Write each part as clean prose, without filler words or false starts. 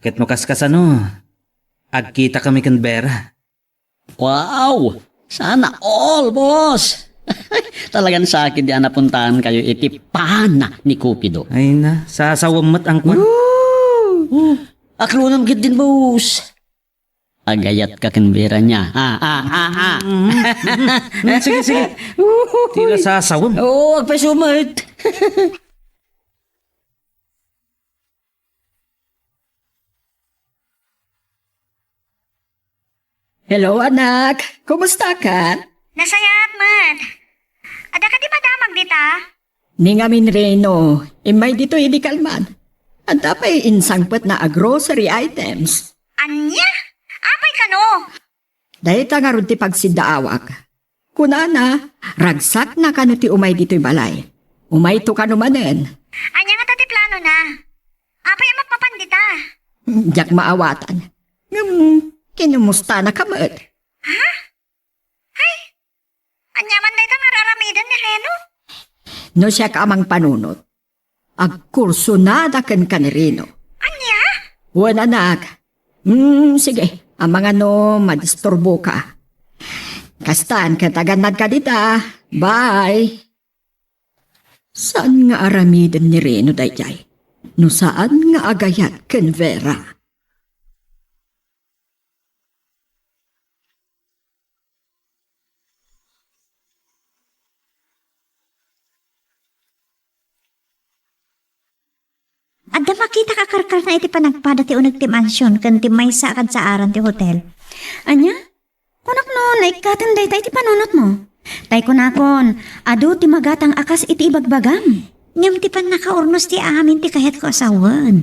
Ket mo kaskasano, agkita kami kan Vera. Wow! Sana all, boss! Talagang sa akin di napuntahan kayo itipana ni Cupido. Ay na, sasawamot ang kwan. Aklo nam gid din, boss. Agayat ka kan Vera niya. Sige, sige. Tila sasawam. Oo, agpasumit. Hello, anak. Kumusta ka? Nasayat man. Ada ka di madamag dita? Ningamin Reno, imay dito idikalman. Ang tapay insangpet na grocery items. Anya? Apay ka no? Dahil tangarun ti pagsidaawak. Kunana, ragsak na kano ti umay dito'y balay. Umay to kanumanen. Anya nga tati plano na. Apay amat mapandita. Diyak maawatan. Kinumusta na kamot. Anya man day tang nararamidan ni Reno? No siya kamang panunot. Agkurso na dakan kanirino. Anya? Wan anak. Sige. Ang mga no, madisturbo ka. Kastan, kataganad ka dita. Bye. Saan nga aramidan ni Reno dayjay? No saan nga agayat ken Vera? Adda makita ka karkar na iti panagpada ti unag ti mansyon kan ti maysa kad sa aran ti hotel. Anya? Kunak no, naikatan day ti panunot mo. Tay kunakon, adu ti magatang akas iti ibagbagam. Ngam ti pan nakaurnos ti amin ti kahit ko asawan.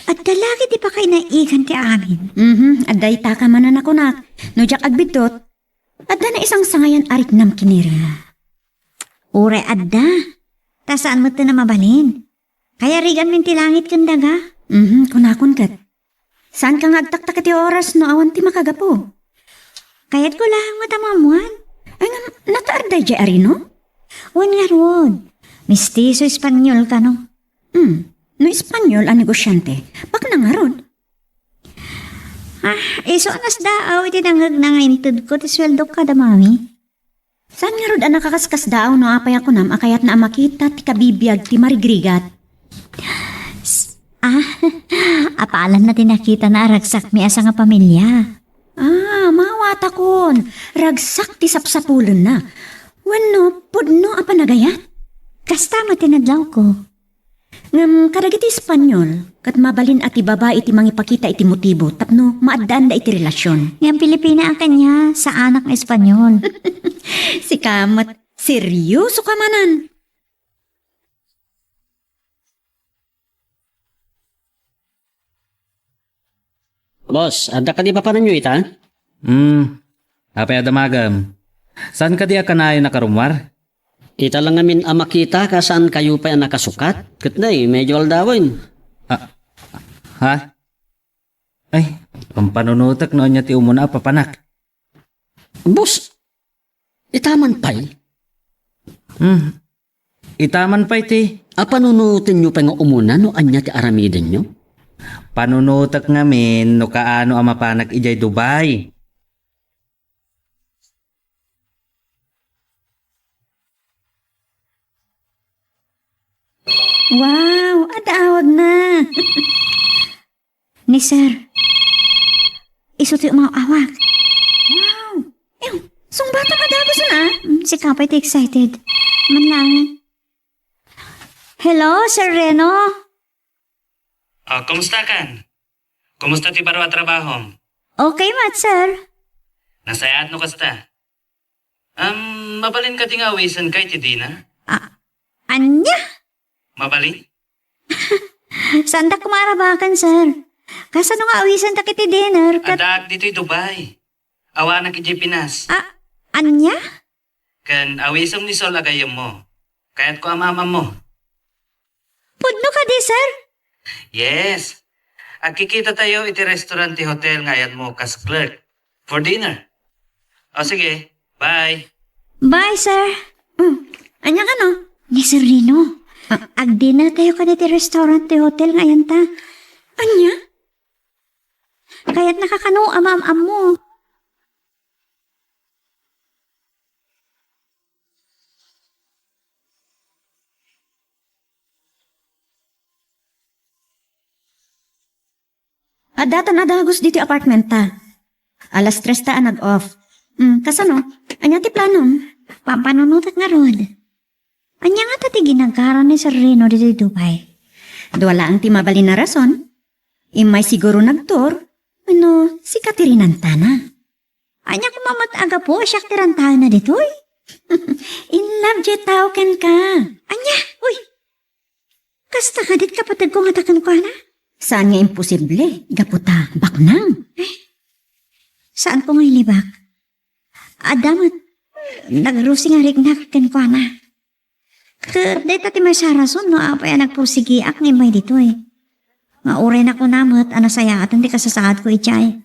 At dalagi ti pa kay naigan ti amin. Adday ta ka manan ako nak. No jak agbitot, adda na isang sangayan arik nam kinirino. Ure adda. Ta saan mo ti na mabalin? Kaya rigan min ti langit kan daga. Kunakon kat. Saan ka ngagtaktak iti oras no awan ti makagapo? Kayat ko lang matamamuan. Ay nga, nataarday di arino? Wan nga ron. Mistiso Espanyol ka no? No Espanyol ang negosyante. Bak na nga ron. Iso anas daaw iti nangag na ngaintid ko ti sweldo ka da mami. Saan nga ron ang nakakaskas daaw no apay ako nam akayat na makita ti kabibiyag ti marigrigat. Apalan na tinakita na ragsak mi asa nga pamilya. Mawata kon. Ragsak ti sapsapulon na. Wano, pudno apa nagayat? Kasta mo tinadlaw ko. Ngam kadagiti Espanyol, kat mabalin at ibaba iti mangipakita iti motibo, tapno maadaan da iti relasyon. Yang Pilipina ang kanya sa anak na Espanyol. Si Kamat, seryoso ka manan. Boss, ada ka di ba pa nanyo ita? Apay adamagam. Saan ka di akanayo nakarumwar? Ita lang namin makita ka saan kayo pa nakasukat. Katnay, medyo aldawin. Ha? Ay, pampanunutak noon niya ti umuna papanak. Boss, itaman pa'y. Itaman pa iti. Panunutin nyo pa nga umuna no anya ti aramiden nyo? Panunutak ngamin no kaano ang mapanak ijay Dubai. Wow, adawag na. Ni sir. Isuti umawak. Wow, sungbata kadagos na. Si Kapay ti excited. Manlang. Hello, Sir Reno? Kumusta kan? Kumusta ti baro at trabaho? Okay, mat, sir. Nasayat no kasta? Mabalin ka ti nga awisan kay ti Dina? Anya? Mabalin? Saan ta kumarabakan, sir? Kasano nga awisan ta kiti dinner? Adak dito'y Dubai. Awa na kiti Pinas. Anya? Kan awisam ni Sol agayam mo. Kaya't ko ang mama mo. Pudno ka di, sir? Yes. Agkikita tayo iti restaurant ti hotel ngayon mo kas clerk. For dinner. O sige, bye. Bye, sir. Anya ka no? Ni Sir Reno. Ag-dinner tayo ka na ti restaurant ti hotel ngayon ta. Anya? Kaya't nakakano amam-am mo. Adatan adagos dito apartment ta. Alas 3 ta nag-off. Kasano? Anya ti planom? Pampanunutat nga rod. Anya nga tati ginagkaran ni Sir Reno dito Dubai. Duwala ang ti mabalin na rason. Imay siguro nagtor. Ano, si Katerinan tana. Anya kumamat aga po, siyak tirantahan na dito eh. In love je tao ken ka. Anya, uy. Kasta ka dit kapatid ko nga takan ko na. Saan nga imposible? Gaputa, baknang. Saan ko nga ilibak? Adamat, nagrusi nga rin nakikin ko na. Day tati may sarason no, apay nagpursigi ak nga may dito eh. Mauray na ko namot, saya at hindi kasasaad ko itchay.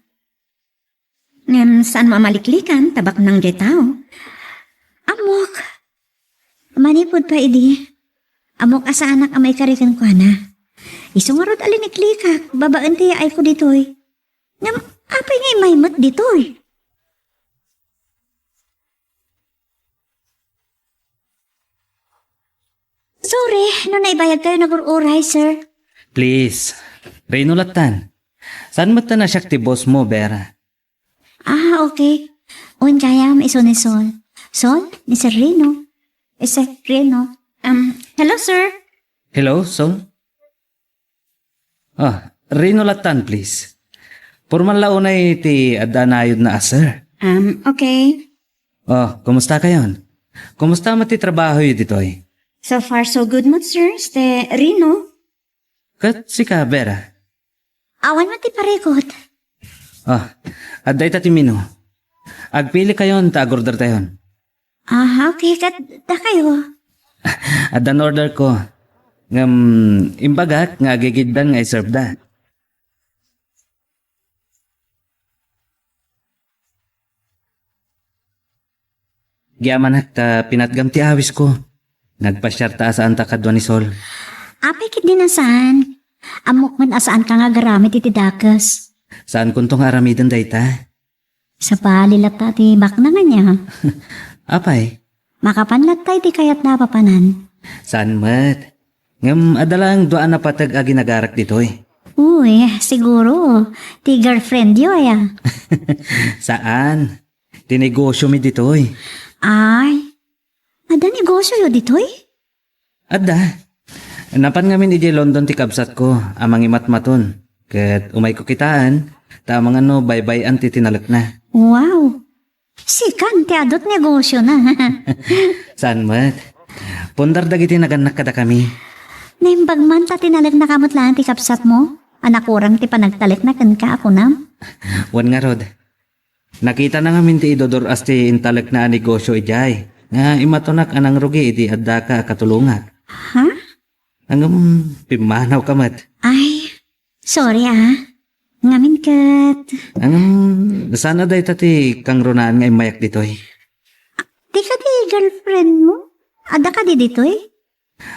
Saan mamaliklikan, tabak ng je tao. Amok. Manipod pa idi. Amok asa anak amay karikan ko na. Isungarod aliniklikak, babaan tiya ay ko dito eh. Ngam, apay ngay may mat dito eh. Sorry, no naibayag kayo nag-uray, sir. Please, Reno Latan. Saan mo na siya ti boss mo, Vera? Ah, okay. Unkaya may iso ni Sol. Sol, ni Sir Reno. Sir Reno. Hello sir. Hello, Sol? Reno Latan, please. Formal launay ti adanayod na sir. Okay. Kumusta kayon? Kumusta mo ti trabaho yun dito eh? So far so good mo sir. Ste Rino. Kat si ka, Vera? Awan mo ti parekot. Aday ta ti mino. Agpili kayon, ta-order tayon. Ah, okay. Kat da kayo. Adan order ko. Imbagak nga gigiddan nga i-serve da. Giyaman ta pinatgam ti awis ko. Nagpasyar ta saan ta kadwa ni Sol. Apay kit din nasaan. Amok man asaan ka nga garamit iti dakas. Saan kuntong aramidan dayta? Sa palilat ta ti bakna nga niya. Apay, Makapanlat tayo ti kayat napapanan. saan mat? Adalang doan na patag agi nagarak dito eh. Uy, siguro. Ti girlfriend yo ya. Saan? Tinegosyo mi dito eh. Ay, ada negosyo yo dito eh. Adda. Napan ngamin ije London ti kabsat ko, amang imatmaton. Ket umay ko kitaan, tamang baybay-an ti tinalak na. Wow. Sikan, ti adot negosyo na. Saan mat? Pundar dagiti naganak kada kami. Naimbag man ta tinalag na kamot lang ti kapsat mo. Anak kurang ti panagtalik na kan ka ako nam. Wan nga rod. Nakita na ngamin ti idodor as ti intalak na negosyo ijay. Nga imatonak anang rugi iti adda ka katulungak. Ha? Angam pimanaw ka mat. Ay, sorry ah. Ngamin kat. Sana day tati kang runaan nga imayak dito eh. Di ka di girlfriend mo? Ada ka di dito eh?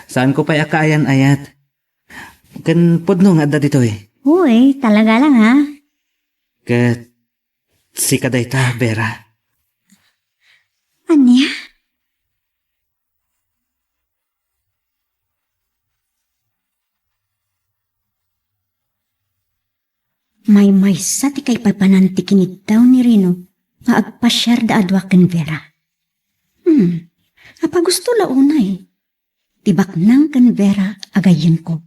Saan ko pa'y akaayan ayat? Kan pudno nga adda dito eh. Uy, talaga lang ha. Kat si kaday ta, Vera. Anya? May sa ti kay papanantikinid daw ni Rino nga agpasyar da adwa ken Vera. Apa gusto launay. Tibak nang ken Vera agayin ko.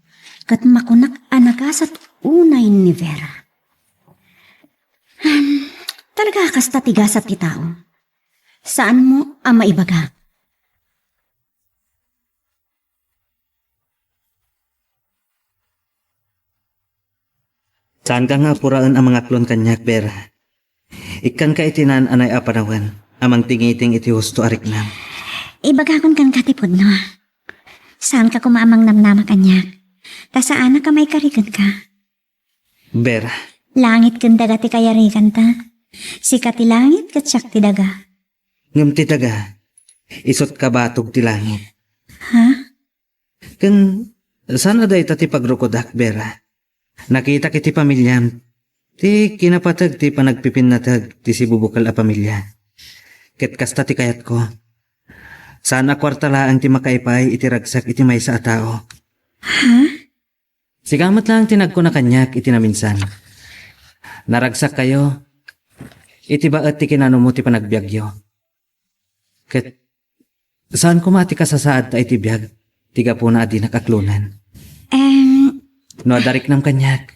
Kat makunak anagasat unay ni Vera. Talaga kasta tigasat ti tao. Saan mo ang maibaga? Saan ka nga puraan ang mga klon kanyak, Vera? Ikan ka itinan anay apanawan, amang tingiting iti husto ariknam. Ibagakon kan katipod no. Saan ka kumamang namnama kanyak? Ta saan ka may karikan ka? Vera, Langit kan daga ti kayarikan ta. Sikat ti langit kat siyak ti daga. ngam ti daga, isot ka batog ti langit. Ha? Kan, sana day tati pagrukodak, Vera. Nakita kiti pamilyam, Ti kinapatag ti panagpipinatag ti si bubukal a pamilya. Ket kasta ti kayat ko. Sana kwarta laang ti makaipay iti ragsak iti maysa a tao. Sigamat lang tinag ko na kanyak iti naminsan. Naragsak kayo. Iti baet ti kinano mo ti panagbiagyo. Ket saan ko mati kasasaad ta iti biag? Tiga po na adi nakaklunan. No adarik nam kanyak.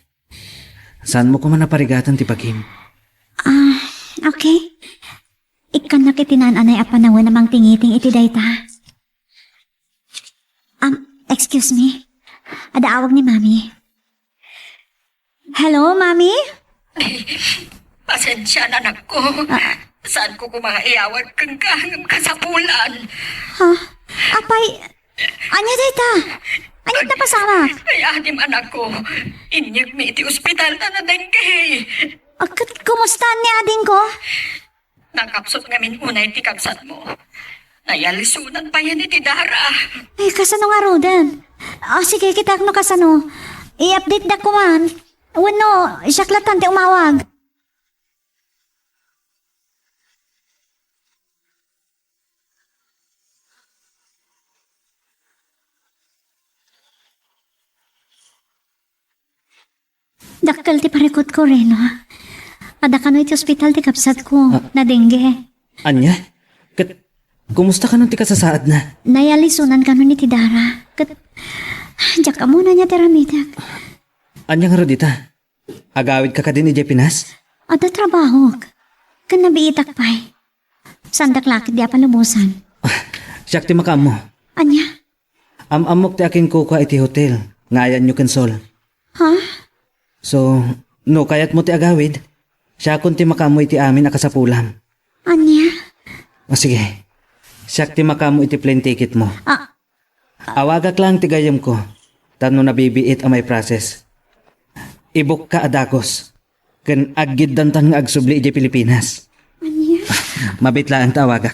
Saan mo ko man naparigatan ti pagim? Okay. Ikan nakitinan anay a panawin namang tingiting iti dayta. Excuse me. Adaawag ni Mami. Hello, Mami? Pasensya na anak ko. Saan ko kumaiawag kang kahangam kasapulan? Apay, anya dayta? Anya na pasama? Ay, anim anak ko. Inyag mi iti ospital na na dengue. Kumusta ni ading ko? Nakapsot ngamin unay ti kabsat mo. Nayalisunan pa yan iti Dara. Ay, kasano nga rodan? Sige, kita no kasano. I-update na ko man. Wano, siyaklatan ti umawag. Dakkel ti parekot ko rin, no? Ada ka no iti ospital ti kapsat ko, na dengue. Anya? Ket kumusta ka nang ti kasasaad na? Nayalisunan ka no ni ti Dara. Diyak ka muna niya tiramidak. Anya nga rodita? Agawid ka din iti Pinas? Ada trabaho. Kan nabiitak pa'y. Sandak lakit di apalubusan. Siyak ti makam mo. Anya? Amok ti aking kuka iti hotel. Ngayan nyo kensol. Ha? So, no kayat mo ti agawid. Siya kun ti makamo iti amin akasapulam. Anya? O sige. Siyak ti makamo iti plane ticket mo. Ah, Awagak lang ti gayam ko. Tano nabibiit ang may process. Ibuk ka adakos. Ken aggid dantan nga agsubli iti Pilipinas. anya? Mabitla ang tawagak.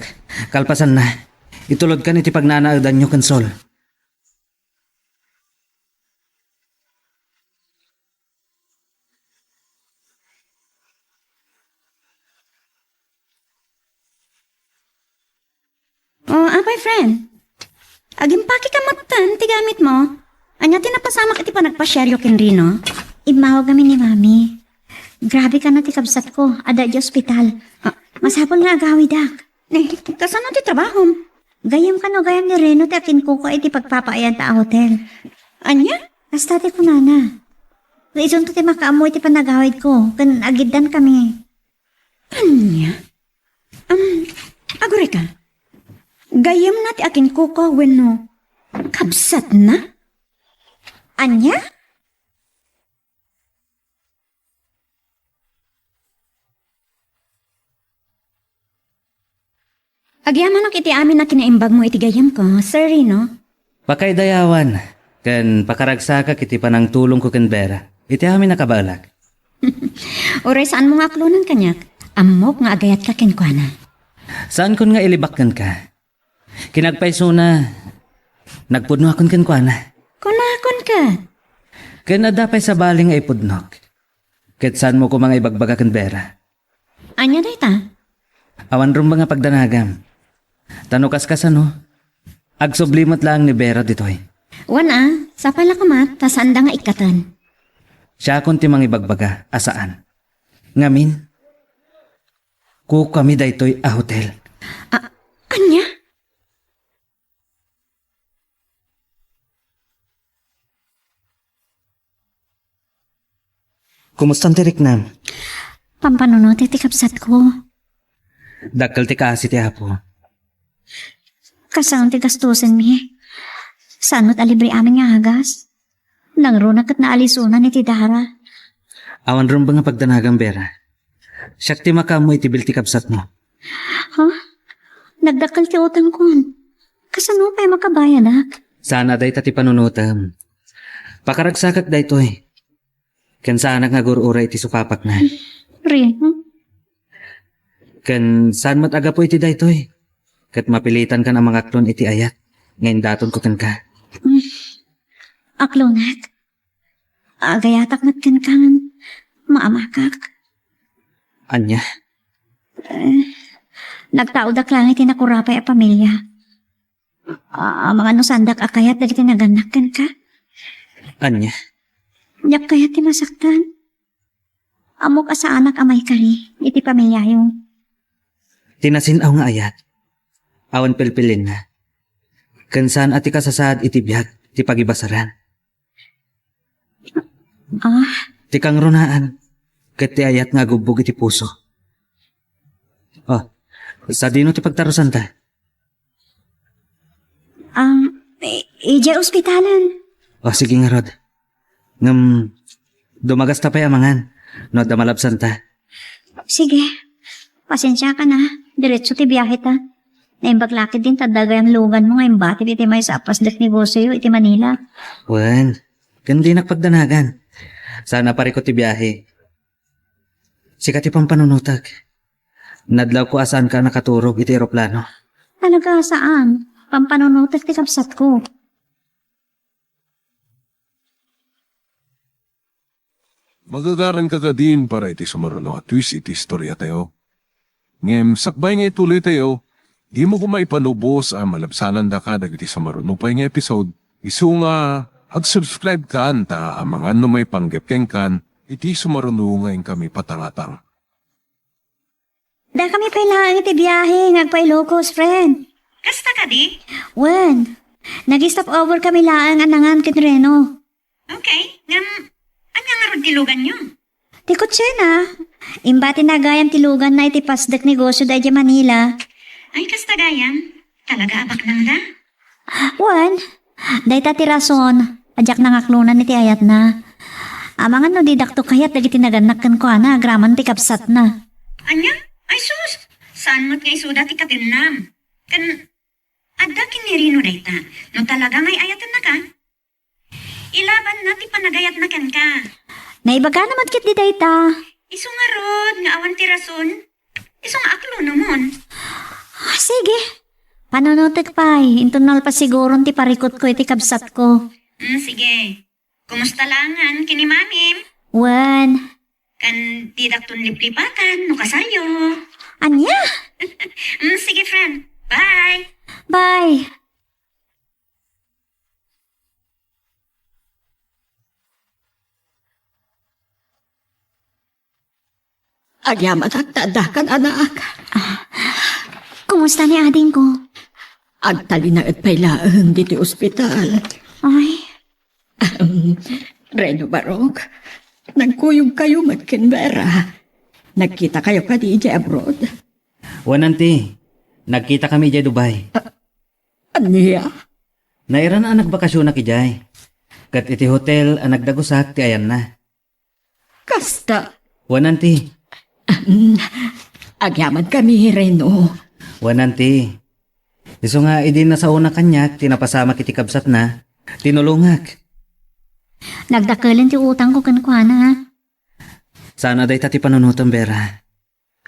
Kalpasan na. Itulod ka iti pagnanaadan nyo kensol. Oh, apay friend. Agimpaki ka matan, ti gamit mo. Anya tinapasamak iti panagpasyeryo ken Rino. Imawag kami ni Mami. Grabe ka na ti kabsat ko. Ada di ospital. Masapon nga agawid dak. Kasano ti trabaho? Gayam ka no gayam ni Reno ti akin ko iti pagpapaayan ta a hotel. Anya? Hasta ti kunana. Reason to ti makaamoy ti panagawid ko. Kan agidan kami. Anya? Agore ka. Gayam na ti akin kuko wenno. Kabsat na? Anya? Agyaman iti amin na kinaimbag mo iti gayam ko, Sir Rino. Pakay dayawan. Ken pakaragsaka kiti panang tulong ko ken Bera. Iti amin nakabalak. Oray saan mo nga aklunan kanyak? Amok nga agayat ka kenkwana. Saan kun nga ilibakkan ka? Kinagpaiso na. Nagpudno akon ken kuana. Kunakon ka. Ken adapay sa baling nga ipudnok. Ket saan mo ko mga ibagbaga ken Bera? Anya dayta? Awan rum mga pagdanagam. Tanukas ka no? Agsublimat lang ni Bera ditoy. Wana, sa palakamat, tasanda nga ikatan. Siya kun ti mangibagbaga, asaan? Ngamin? Ku kami daytoy a hotel. Anya? Kumusta ti Riknam? Pampanunot iti kabsat ko. Dakkel ti kasi ti apo. Kasang ti gastusin mi. Saan mo't alibre amin nga hagas? Nangrunak at naalisunan iti Dara. Awan rum ba nga pagdanagam Bera? Siyak ti makamo iti bil ti kabsat mo. Ha? Nagdakal ti utang kon. Kasano pa'y makabayadak? Sana day ti panunutam. Pakaragsakak daytoy. Ken sana nga gururay iti sukapak na. Rin? Ken saan mat aga po iti daytoy. Ket mapilitan ka ng mga klon iti ayat. Ngayon daton ko ken ka. Aklonat? Agayatak mat kan Maamakak. Anya, Nagtaudak lang iti nakurapay a pamilya. Mga no sandak akayat dagiti naganakan ka. anya, Yak kayat ti masaktan. Amok asa anak amay kari, iti pamilya yung. tinasinaw nga ayat. Awan pilpilin na. Kansan ati kasasad iti biyag, ti pagibasaran. Ti kang runaan, ket ti ayat nga gubog iti puso. Oh, sa dino ti pagtarusan ta? Ija ospitalan. Oh, sige nga Rod. Ngam, dumagas ta pa'y amangan, no damalabsan ta. Sige, pasensya ka na. Diretso ti biyahe ta. Naimbaglakid din tadagay lugan mo ngayon bati iti may sa apasdak negosyo iti Manila. Wan, kandi nakpagdanagan. Sana pare ko ti biyahe. Sikat ti pampanunutag. Nadlaw ko asaan ka nakaturog iti eroplano. Talaga saan? Pampanunutak ti kapsat ko. Magagaran ka din para iti sumaruno at twist iti istorya tayo. Ngem, sakbay nga ituloy tayo, di mo kumaipanubos ang malabsanan da ka dagiti sumaruno pa nga episode. Isu nga, ag-subscribe ka anta ang mga may panggapkeng kan, iti sumaruno ngayon kami patangatang. Da kami pailangan iti biyahe, ngagpailokos, friend. Kasta ka di? Wen, nag-stop over kami laang anangan kin Reno. Okay. Anya nga ron tilugan nyo? Ti kutsena, imbati nagayam tilugan na iti pasdak negosyo da iti Manila. Ay, kasta gayam. Talaga abak nang da? Wen, dayta ti rason, ajak nangaklunan iti ayat na. Amangan no didakto kayat dagiti naganakan ko ana, agraman ti kapsat na. Anya? Ay, sus! Saan mo't nga isuda ti katinam? Adda kinirino dayta. No talaga may ayatan na ka? Ilaban na ti panagayat na kan ka. Naibaga naman kit di dayta. Isu nga rod, nga awan ti rason. Isu nga aklo namon. Sige, panunutik pa intunal pa siguro ti parikot ko iti kapsat ko. Sige. Kumusta langan, kini mamim? Wen, Kan didaktun liplipatan, no kasaryo. anya? Sige, friend. Bye! Bye. Agyaman at tadakan, anak. Kumusta ni ading ko? Agtali na at pailaan dito ospital. Ay, Reno Barok, nagkuyog kayo matkinbera. Nagkita kayo ka di abroad. Wananti, nagkita kami ijay Dubai. Aniya? Nairan ang nagbakasyon na kijay. Kat iti hotel ang nagdagusak ti ayan na. Kasta. Wananti, Agyaman kami, Reno. wananti. Iso nga idin na sa una kanyak, tinapasama kiti kabsat na, tinulungak. nagdakalin ti utang ko kankwana. Sana day tati panunutang bera.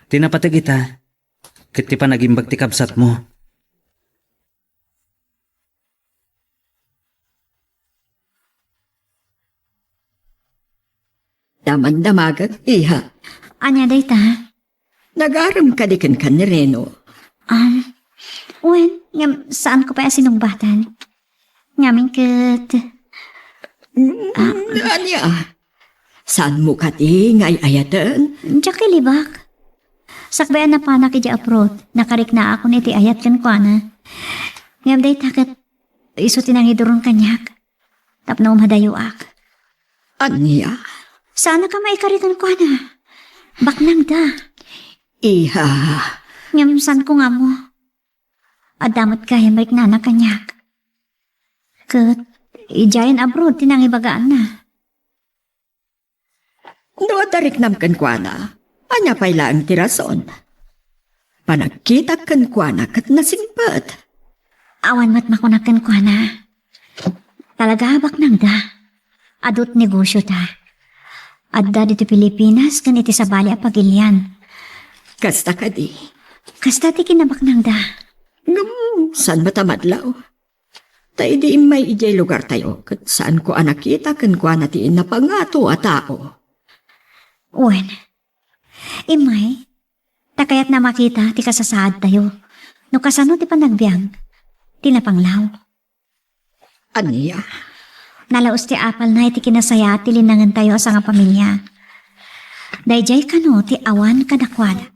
Tinapatag ita, kiti pa nagimbag ti kabsat mo. Daman-damagat, iha. Anya dayta? Nagaram ka di kan ni Reno. Wen, saan ko pa sinugbatan? Ngamin kat... Aniya? Saan mo ka di ngay ayatan? Diyak kilibak. Sakbayan na pa na kidya aprot. Nakarik na ako niti ayat kan ko na. Ngam day takat iso tinangiduron kanyak. Tapno umadayoak. Aniya? Sana ka maikaritan ko na. Baknang da. Iha. Ngam san ko nga mo. Adamot kaya may nana kanyak. Kat ijayan abroad tinangibagaan na. No, darik nam kan na. Anya pala ang tirason. Panagkita kan na kat nasimpat. Awan mat makunakan ko na. Talaga baknang da. Adot negosyo ta. Adda dito Pilipinas kan iti sabali a pagilian. Kasta ka di. Kasta ti kinabaknang da. Saan matamadlaw? Tayo di may ijay lugar tayo. Kat saan ko anakita kan na tiin na pangato a tao. Uwan. Imay, takayat na makita ti kasasaad tayo. No kasano ti panagbiang, ti napanglaw. Aniya, Nalaos ti apal na iti kinasaya ti linangan tayo sa nga pamilya. Dayjay kano ti awan kadakwada.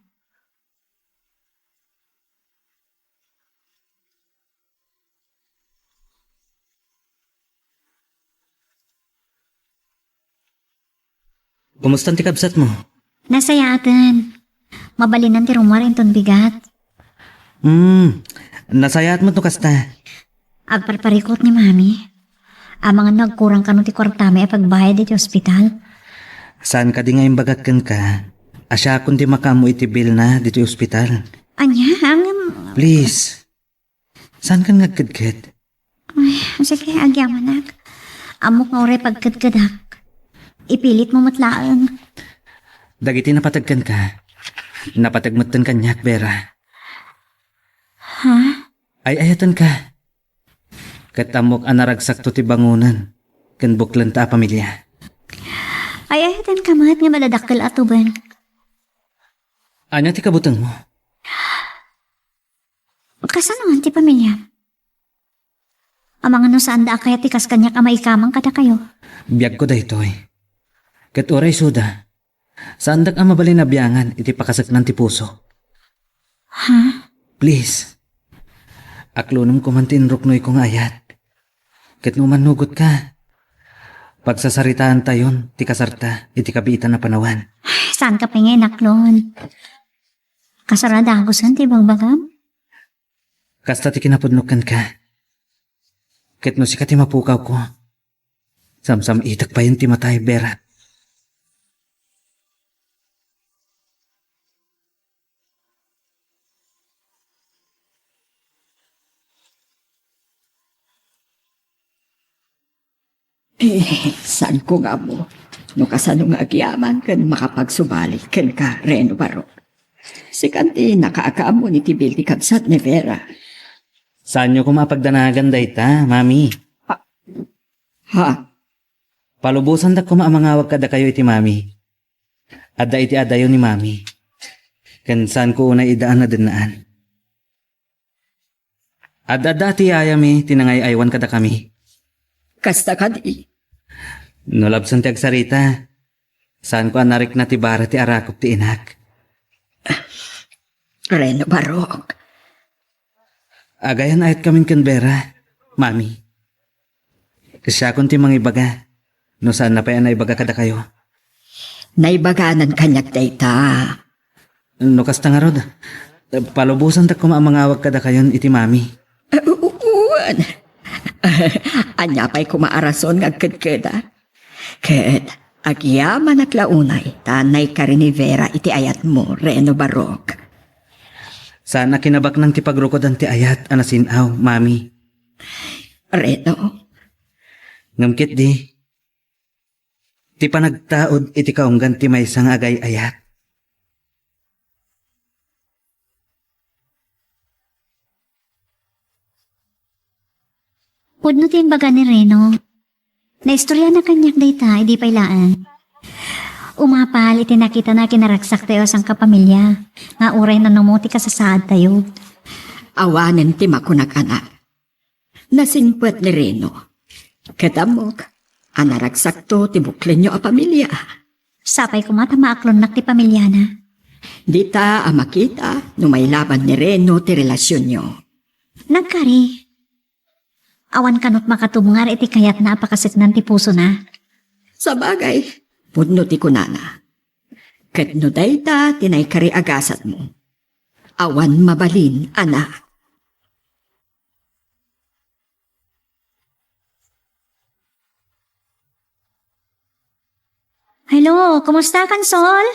Kumusta ti kabsat mo? Nasaya atan. Mabalinan ti rumar inton bigat. Nasayat mo to kasta. Agparparikot ni mami. Amang nagkurang kano ti kwartami pagbayad iti ospital. Saan ka di ngayon bagatkan ka? Asya kundi makamu iti bill na dito ospital. Anya, ang... Please. Saan ka nagkadkad? Ay, sige, agyamanak. Amok nga oray pagkadkadak. Ipilit mo matlaan. Dagiti napatagkan ka. Napatagmatan kanyak, Vera. Ha? Ay ayatan ka. Katamok anaragsak to ti bangunan. Kan buklan ta a pamilya. Ay, ayatan ka mat nga madadakkel atuban. Anya ti kabutang mo? Kasanoan ti pamilya? Amang ano saan da kaya ti kaskanyak ama ikamang kada kayo? Biyag ko daytoy. Kat oray suda. Saan dak ang mabalin na biyangan iti pakasaknan ti puso? Ha? Please. Aklonum ko man tinruknoy kong ayat. Kat numanugot ka. Pagsasaritaan tayon, ti kasarta, iti kabitan na panawan. Saan ka pingin, naklon? Kasarada gusan ti bagbagam? Kasta ti kinapudnukan ka. Kat no si ti mapukaw ko. Samsam itak pa yun ti matay, Vera. saan ko nga mo? No kasano nga agyaman kan makapagsubali kan ka, Reno Barok. Si kanti nakaakaam mo ni Tibil ti kabsat ni Vera. Saan nyo ko mapagdanagan dayta, mami? Ha? Palubusan da ko maamangawag kada kayo iti mami. Adda iti adayo ni mami. Kan saan ko una idaan na dinaan. Adda ti ayami tinangay aywan kada kami. Kasta ka di. Nulabsan ti agsarita. Saan ko anarik na ti bara ti arakop ti inak. Reno Barok. Agayan ayat kaming kanbera, mami. Kasya kun ti mangibaga. No saan na pa yan naibaga kada kayo. Naibaganan kanyak dayta. No kasta nga rod. Palubusan ta ko maamangawag kada kayon iti mami. Uwan. Anya pa'y kumaarason nga kadkada. Ket, agyaman at launay, tanay ka rin ni Vera iti ayat mo, Reno Barok. Sana kinabak ng tipagrukodan ti ayat anasinaw, mami. Reno, Ngamkit di. Ti panagtaod iti kaunggan ti may sang agay ayat. Pudno ti baga ni Reno. Naistorya na kanyak dayta, hindi pailaan. Umapal, iti nakita na kinaragsak tayo sang kapamilya. Nga uray na numuti ka sa saad tayo. awanen ti makunak anak. Nasingpet ni Reno. Ketamok, anaragsak to ti buklen nyo a pamilya. Sapay kumata maaklon nak ti pamilya na. Dita a makita no may laban ni Reno ti relasyon nyo. Nagkari. Awan kanot makatubungar iti kayat na apakasiknan ti puso na. Sa bagay, pudno ti kunana. Ket no dayta tinay kari agasat mo. Awan mabalin, ana. Hello, kumusta kan, Sol?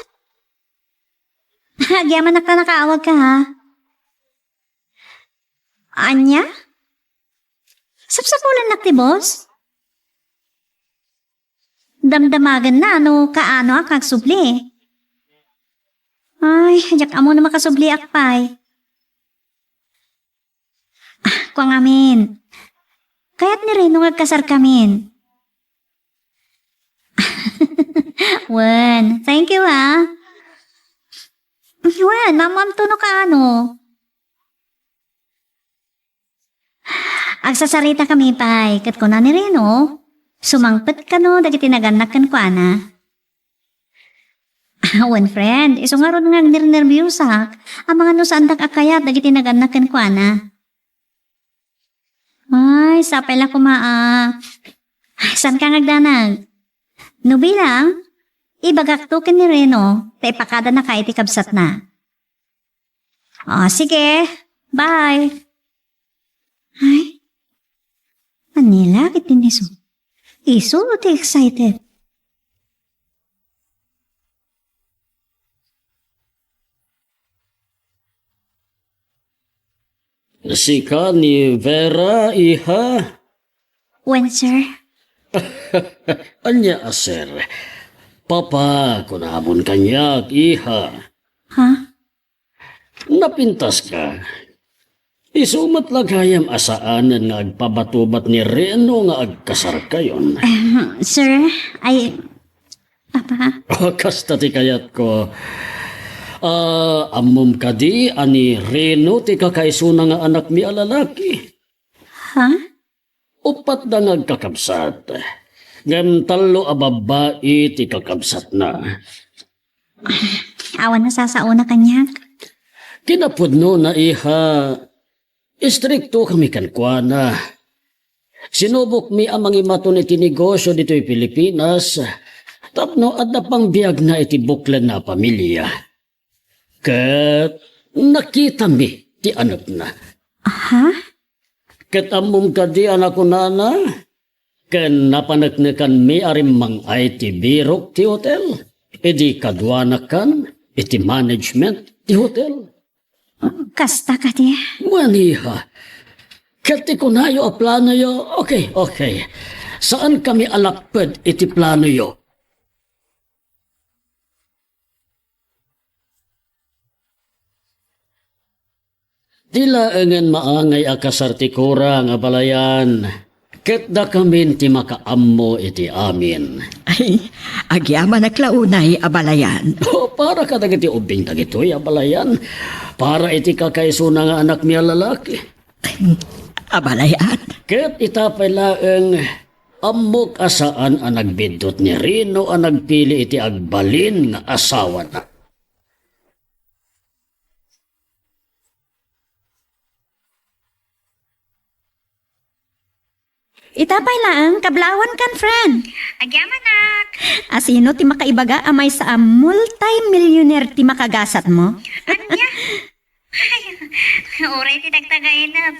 Agyaman na nakaawag ka, ha? Anya? Sapsapulan nak ti boss? Damdamagan na, ano, kaano ang kagsubli? Ay, jak amo na makasubli akpay. Kuang amin. Kaya't ni Reno ngagkasar kamin. Wen, thank you ha. Wen, mamam to no ka ano. Agsasarita kami pay, kat ko na ni Reno. Sumangpet ka no, dagiti naganakan ko ana. Wen friend, iso nga ron nga nervyusa. Ang mga no saan akayat, dagiti naganakan ko ana. Ay, sapay lang kumaa. San ka ngagdanag? No bilang, ibagak to ni Reno, tay pakada na kay kabsat na. Sige. Bye. Ay, Manila, kitin iso. Iso, ti excited. Sika ni Vera, iha. When, sir? Anya, sir. Papa, kunabon kanyak, iha. Ha? Napintas ka. Isumat lagayam asaanan nga agpabatubat ni Reno nga agkasar kayon. Sir, Papa? Kasta ti kayat ko. Amom kadi ani Reno ti kakaisuna nga anak mi alalaki. Ha? Upat na nga kakabsat. Ngam talo a babae ti kakabsat na. Awan na sasauna kanyak. Kinapudno na iha. Istrikto kami kankwana. Sinubok mi amang imaton iti negosyo dito'y Pilipinas. Tapno at napang biyag na iti buklan na pamilya. Kat nakita mi ti anak na. Ha? Kat amom ka di anak ko nana. Ken napanagnakan mi arimang ay ti birok ti hotel. Edi kadwanakan iti management ti hotel. Kasta ka di. Maniha. Kati ko na yo a plano yo. Okay. Saan kami alakpad iti plano yo? Tila engen maangay akasartikura nga balayan. Ket da kami ti makaammo iti amin. Ay, agyaman na klaunay abalayan. Para ka dagiti ubing dagitoy abalayan. Para iti kakaisuna nga anak niya lalaki. Abalayan? Ket itapay laeng amok asaan ang nagbidot ni Rino ang nagpili iti agbalin nga asawa na. Itapay lang, kablawan kan, friend. Agyaman nak. Asino ti makaibaga amay sa multi-millionaire ti makagasat mo? Anya? Uray ti dagtagayin na.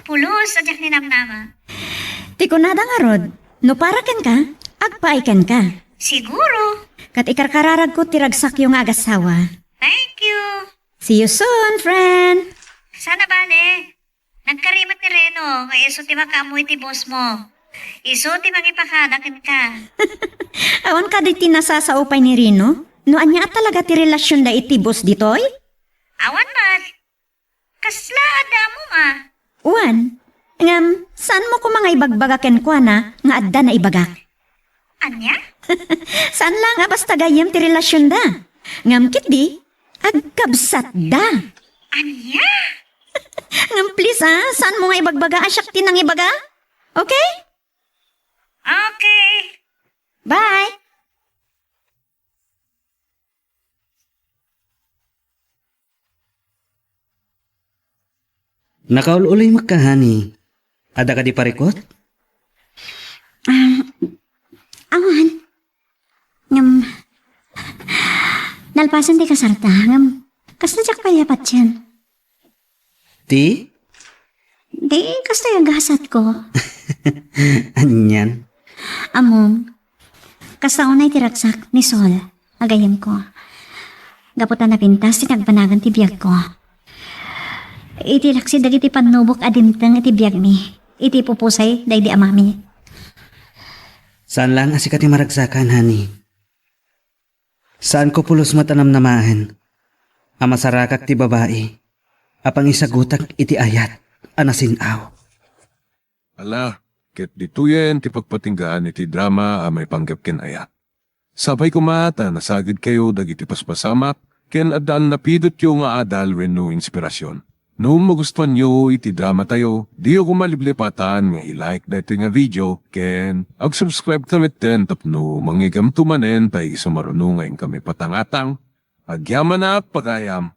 Pulos, adyak ni namnama. Ti kunada nga rod, no para ken ka, agpaiken ka. Siguro. Kat ikarkararag ko ti ragsak yung agasawa. Thank you. See you soon, friend. Sana bale. Nagkarimat ni Reno, kaya iso ti makamoy ti boss mo. Iso ti mangipakadakin ka. Awan ka di tinasasaupay ni Rino? No anya talaga ti relasyon da iti boss ditoy? Awan man. Kasla ada mo ma. Uwan, ngam, saan mo ko mga ibagbagaken ko na nga adda na ibagak? Anya? Saan lang nga basta gayam ti relasyon da? Ngam kit di, agkabsat da. Anya? Ngam please saan mo nga ibagbaga asyak tinang ibaga? Okay? Okay. Bye! Nakaululoy magkahani. Ada ka di parikot? Awan. Ngam, nalpasan di kasarta. Ngam, kas na jak payapat yan. Ti? Di, kas na yung gasat ko. Anyan. Amom, kas na unay tiraksak ni Sol. Agayam ko. Gaputan na pintas, tinagpanagan ti biyag ko. Iti laksi dagiti panubok adimtang iti biyag mi. Iti pupusay dagiti amami. Saan lang asika ti maragsakan, hani? Saan ko pulos matanam namahan? Amasarakak ti babae. Apang isagutak iti ayat. Anasinaw. Ala, ket dituyen ti pagpatinggaan iti drama may panggap ken ayat. Sabay kumata nasagid kayo dagiti paspasamak, ken adal napidot yung nga adal wenno inspirasyon. Noong magustuhan nyo iti drama tayo, di ako maliblipatan nga i-like dito nga video, ken ag-subscribe kami ten tapno mangigam tumanen tayo sumarunong ngayon kami patangatang, agyaman na pagayam.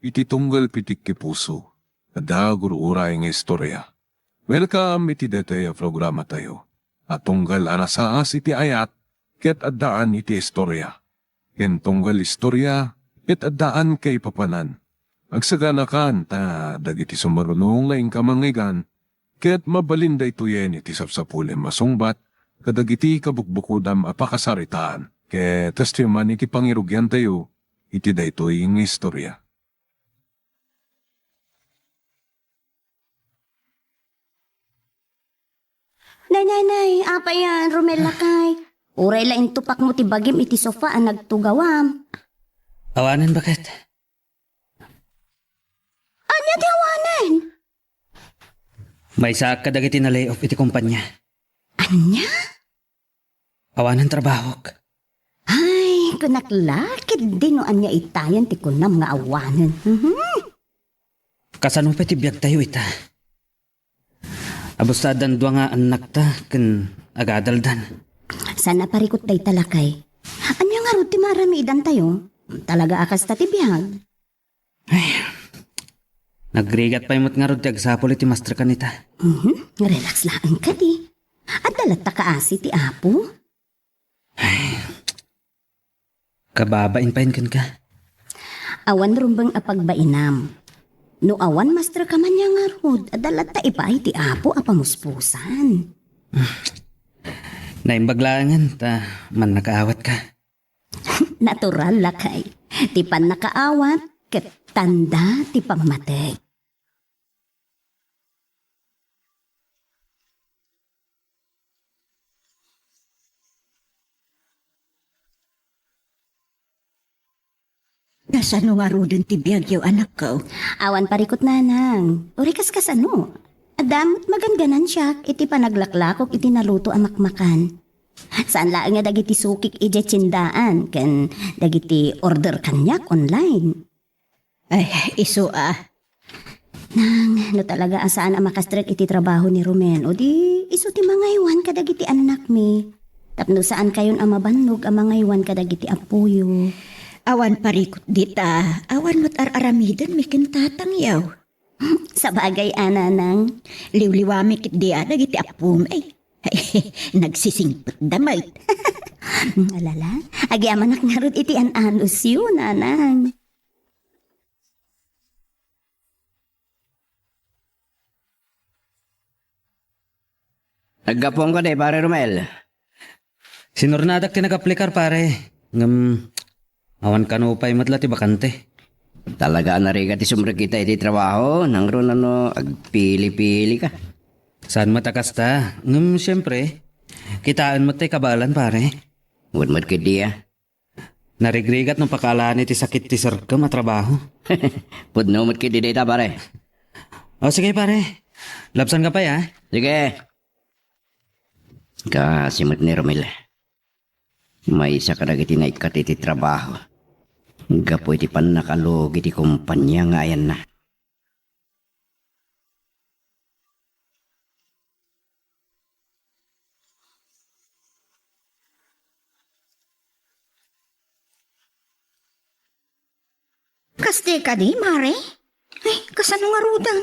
Iti tunggal pitik ki puso, ada guru-uray nga istorya. Welcome iti detay programa tayo. At tunggal anasaas iti ayat, ket addaan iti istorya. Ken tunggal istorya, ket addaan kay papanan. Agsaganakan ta dagiti sumarunong laing kamangigan, ket mabalinda ituyen iti sapsapulem masungbat, kadagiti kabukbukudam apakasaritaan. Ket testiman iti pangirugyan tayo, iti daytoy nga istorya. Nay, apa yan, Romel lakay. Uray lain tupak mo ti bagim iti sofa ang nagtugawam. Awanan bakit? Anya ti awanan? May sa kadagiti na layoff iti kumpanya. Anya? Awanan trabahok. Ay, kunaklakit din no anya itayan ti kunam nga awanan. Kasano pa ti biyag tayo ita? Abustadan dua nga anak ta, ken agadaldan. Sana parikot tay talakay. Anya nga ro ti maramidan tayo? Talaga akas ta ti biyag. Nagrigat pa imot nga ro ti agsapol iti master kanita. Relax lang ka di. At dalat ta kaasi ti apo. Kababain pa ken ka. Awan rumbang apagbainam. No awan master ka man nga rod, adalat ta ipay ti apo apamuspusan. Naimbaglangan ta man nakaawat ka. Natural lakay. Ti pan nakaawat, ket tanda ti pangmateg. Kasano nga ro din ti biyagyo anak ko? Awan parikot nanang. Urikas kasano. Adamot maganganan siya, iti panaglaklakok iti naluto amakmakan. Saan laang nga dagiti sukik ije tsindaan, ken dagiti order kanyak online. Ay, iso Nang, no talaga asaan ang makastrek iti trabaho ni Rumen, o di iso ti mga iwan kadagiti anak mi. Tapno saan kayon ang mabannog ang mga iwan kadagiti apuyo. Awan parikot dita, awan mo't araramidan may kintatangyaw. Sa bagay, ananang. Liwliwami kit di dagiti apum ay. Nagsisingpot damay. Alala, agi amanak nga rod iti an-anos yun, anang. Naggapong ka day, pare Romel. Sinurnadak ti nag-aplikar pare. Awan kanupay matla ti bakante. Talaga na rin ti sumrek kita iti trabaho, nang ron agpili-pili ka. Saan matakas ta? Siyempre, kitaan mo ti kabalan pare. Wad kidiya. Narigrigat nung pakalaan iti sakit ti sarkam at trabaho. Pudno mat kidi data pare. O sige pare, labsan ka pa ya. Sige. Kasimot ni Romel. May isa ka dagiti na ikat iti trabaho. Gapo iti pan nakalog iti kumpanya nga ayan na. Kaste ka di, mare? Ay, kasano nga rudang?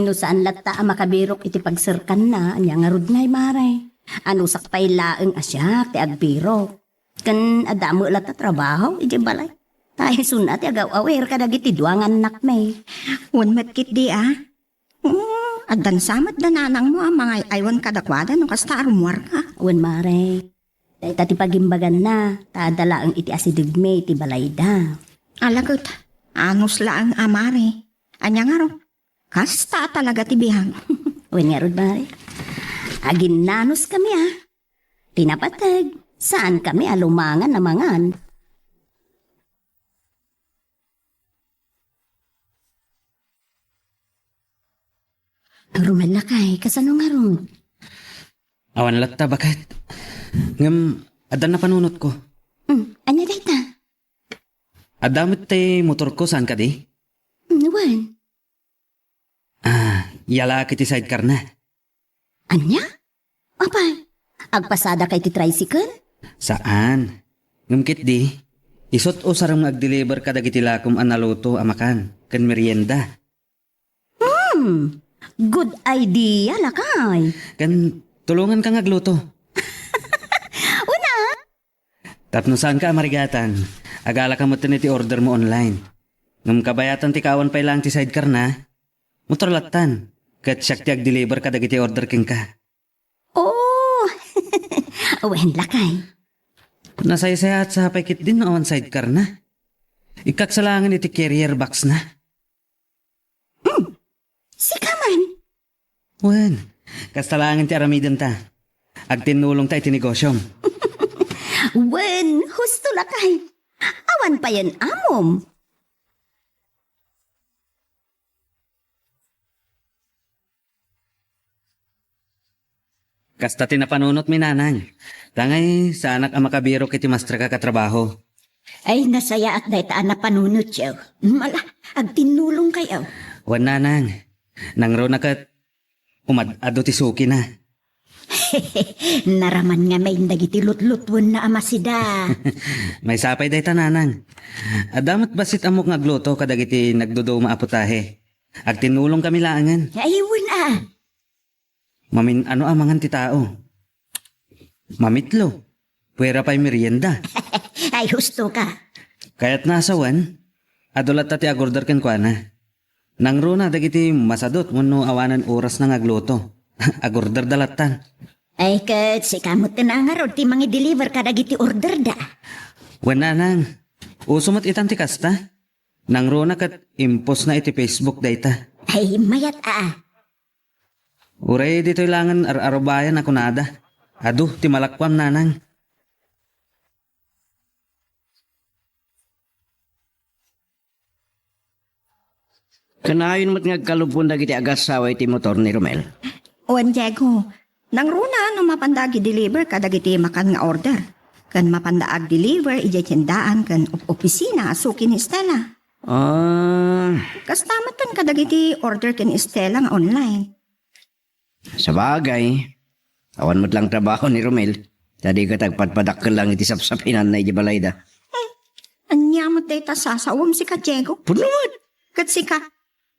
No saan latta ang makabirok iti pagsirkan na, anya nga rod ngay maray. Ano sakpay laeng asyak ti agbirok. Kan adamo latta trabaho, iti balay. Tayo sunat agaw awer kadagiti duangan nak may. Wan matkit di Adan samat dananang mo ang mga aywan kadakwada no kasta arumwar ka. Wen maray. Dahil tati pagimbagan na, tadala ang iti asidigme iti balay da. Alagot, anos laang amare. Anya nga ro, kasta talaga tibihang. Wen nga rod maray. Agin nanos kami Tinapatag, saan kami alumangan na mangan. Rumel lakay, kasano nga ron? Awan latta bakit? Ngam, adan na panunot ko. Anya dayta? Adamit tay motor ko saan ka di? Wan. Yala kiti sidecar na. Anya? Apay, agpasada kay ti tricycle? Saan? Ngumkit di? Isot o sarang mag-deliver ka dagiti lakom analuto amakan. Kan merienda. Good idea lakay. Kan tulungan ka ngagluto. Una? Tapno saan ka marigatan? Agala ka mo ti order mo online. Ngam kabayatan ti kawan pa lang ti sidecar na. Motor latan. Kat siyak ti ag-deliver ka dagiti order king ka. Oh! Wen lakay. Nasaya-saya at sa paikit din na awan sidecar na. Ikaksalangan iti carrier box na. Sika man. Wen, kastalangan ti aramidan ta. Agtinulong ta iti negosyom. Wen, husto lakay. Awan pa yan amom. Kasta tinapanunot mi nanang. Tangay sa anak ang makabiro kiti mastra ka katrabaho. Ay, nasaya at daytaan na panunot siya. Mala, agtinulong kayo. Wan nanang, nangro na kat umad-ado ti suki na. Naraman nga may dagiti lutlutwon na amasida. May sapay day tananang. Adamat basit amok ngagluto kadagiti nagdudo maaputahe. Agtinulong kami laangan. Ayun ah. Mamin ano amangan ti tao. Mamitlo. Puwera pa'y merienda. Ay, husto ka. Kaya't nasawan, adulat ti agorder ken kwa na. Nangro na dagiti masadot wano awanan oras na ngagluto. Agorder dalatan. Ay, kat si kamot na nga ron, ti mga deliver ka dagiti order da. Wan nanang, usumot itan ti kasta. Nangro na kat impos na iti Facebook dayta. Ay, mayat ah. Uray dito ilangan arabayan ako nada. Adu, ti malakwam nanang. Kanayon mo't ngagkalupon dagiti agasaway ti motor ni Romel. Oan Diego, nang runa no mapandagi deliver kadagiti makan nga order. Kan mapandaag deliver ije tindaan kan opisina asukin ni Stella. Kastamat kan kadagiti order ken Stella nga online. Sa bagay, awan mo't lang trabaho ni Romel. Tadi ka tagpadpadakkel lang iti sapsapinan na iti balayda. Anyamot data sasawam si ka Diego. Punod! Kat si ka,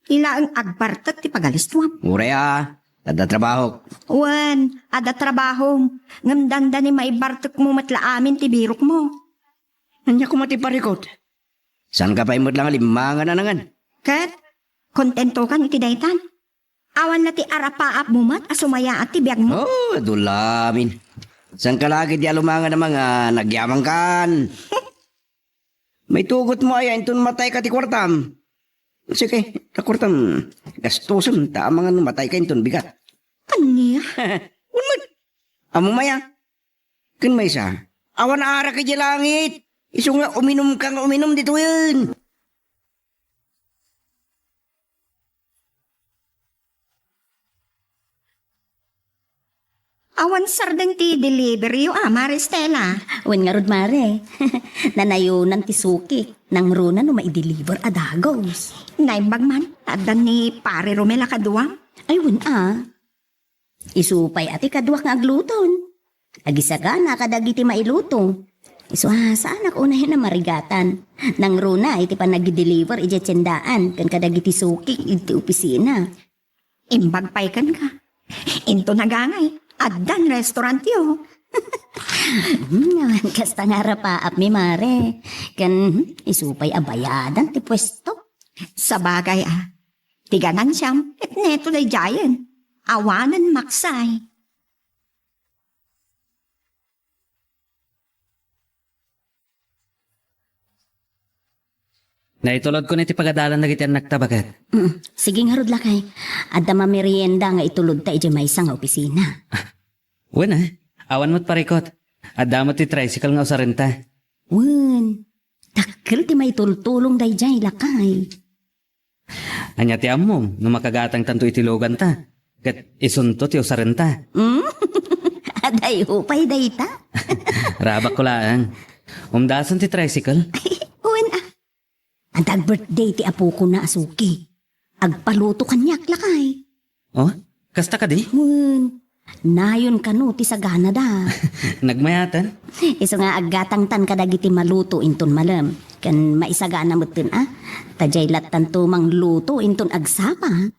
ila ang agbartat ti pagalistuam. Urea, tada trabaho. Wan, ada trabaho. Ngamdanda ni maibartok mo matla amin ti birok mo. Anya ko matiparikot. Saan ka pa imot lang limangan na nangan? Kat, kontento kan iti daytan. Awan na ti arapaap mo mat asumaya at ti biyag mo. Oh, dulamin. Saan ka lagi di alumangan na mga nagyamang kan? May tugot mo ay intun matay ka ti kwartam. Sige, ta kwartam. Gastuson, ta mga matay ka intun bigat. Anya? Unmad. Amo maya. Kan may isa. Awan ara ka di langit. Iso nga uminom kang uminom dito yun. Awan sardeng ti delivery yo Maristela. Wen nga rod mare. Nanayunan ti suki. Nang runa no maideliver adagos. Naimbag man, adan ni pare Romela kaduang. Ay, wen ah. Isupay ati kadwak nga agluton. Agisaga na kadagiti mailutong. Iso saan ako unahin na marigatan. Nang runa iti pa nag-deliver iti tiyendaan kan kadagiti suki iti opisina. Imbag pay kan ka. Into nagangay. Adan restaurant yo. Naman kasta nga rapaap mi mare. Kan isupay abayadan ti pwesto. Sa bagay tiganan siyam, et neto day jayan. Awanan maksay. Naitulod ko na iti pagadalan na giti anak tabagat. Sige nga rod lakay. Adda mamerienda nga itulod ta iti maysa nga opisina. Wen awan mo't parikot. Adamot ti tricycle nga usarenta. Wen, takkel ti may tultulong day jay lakay. Anya ti amom, no makagatang tanto itilogan ta. Kat isunto ti usarenta. Aday, upay dayta. Rabak ko laang. Umdasan ti tricycle. Uwan Ang birthday ti apo ko na asuki. Agpaluto kanyak lakay. Oh, kasta ka di? Nayon kanu ti sagana da. Nagmayatan? Iso nga aggatang tan kadagiti maluto inton malam. Kan maisagana mutin Tajay latan tumang luto inton agsapa.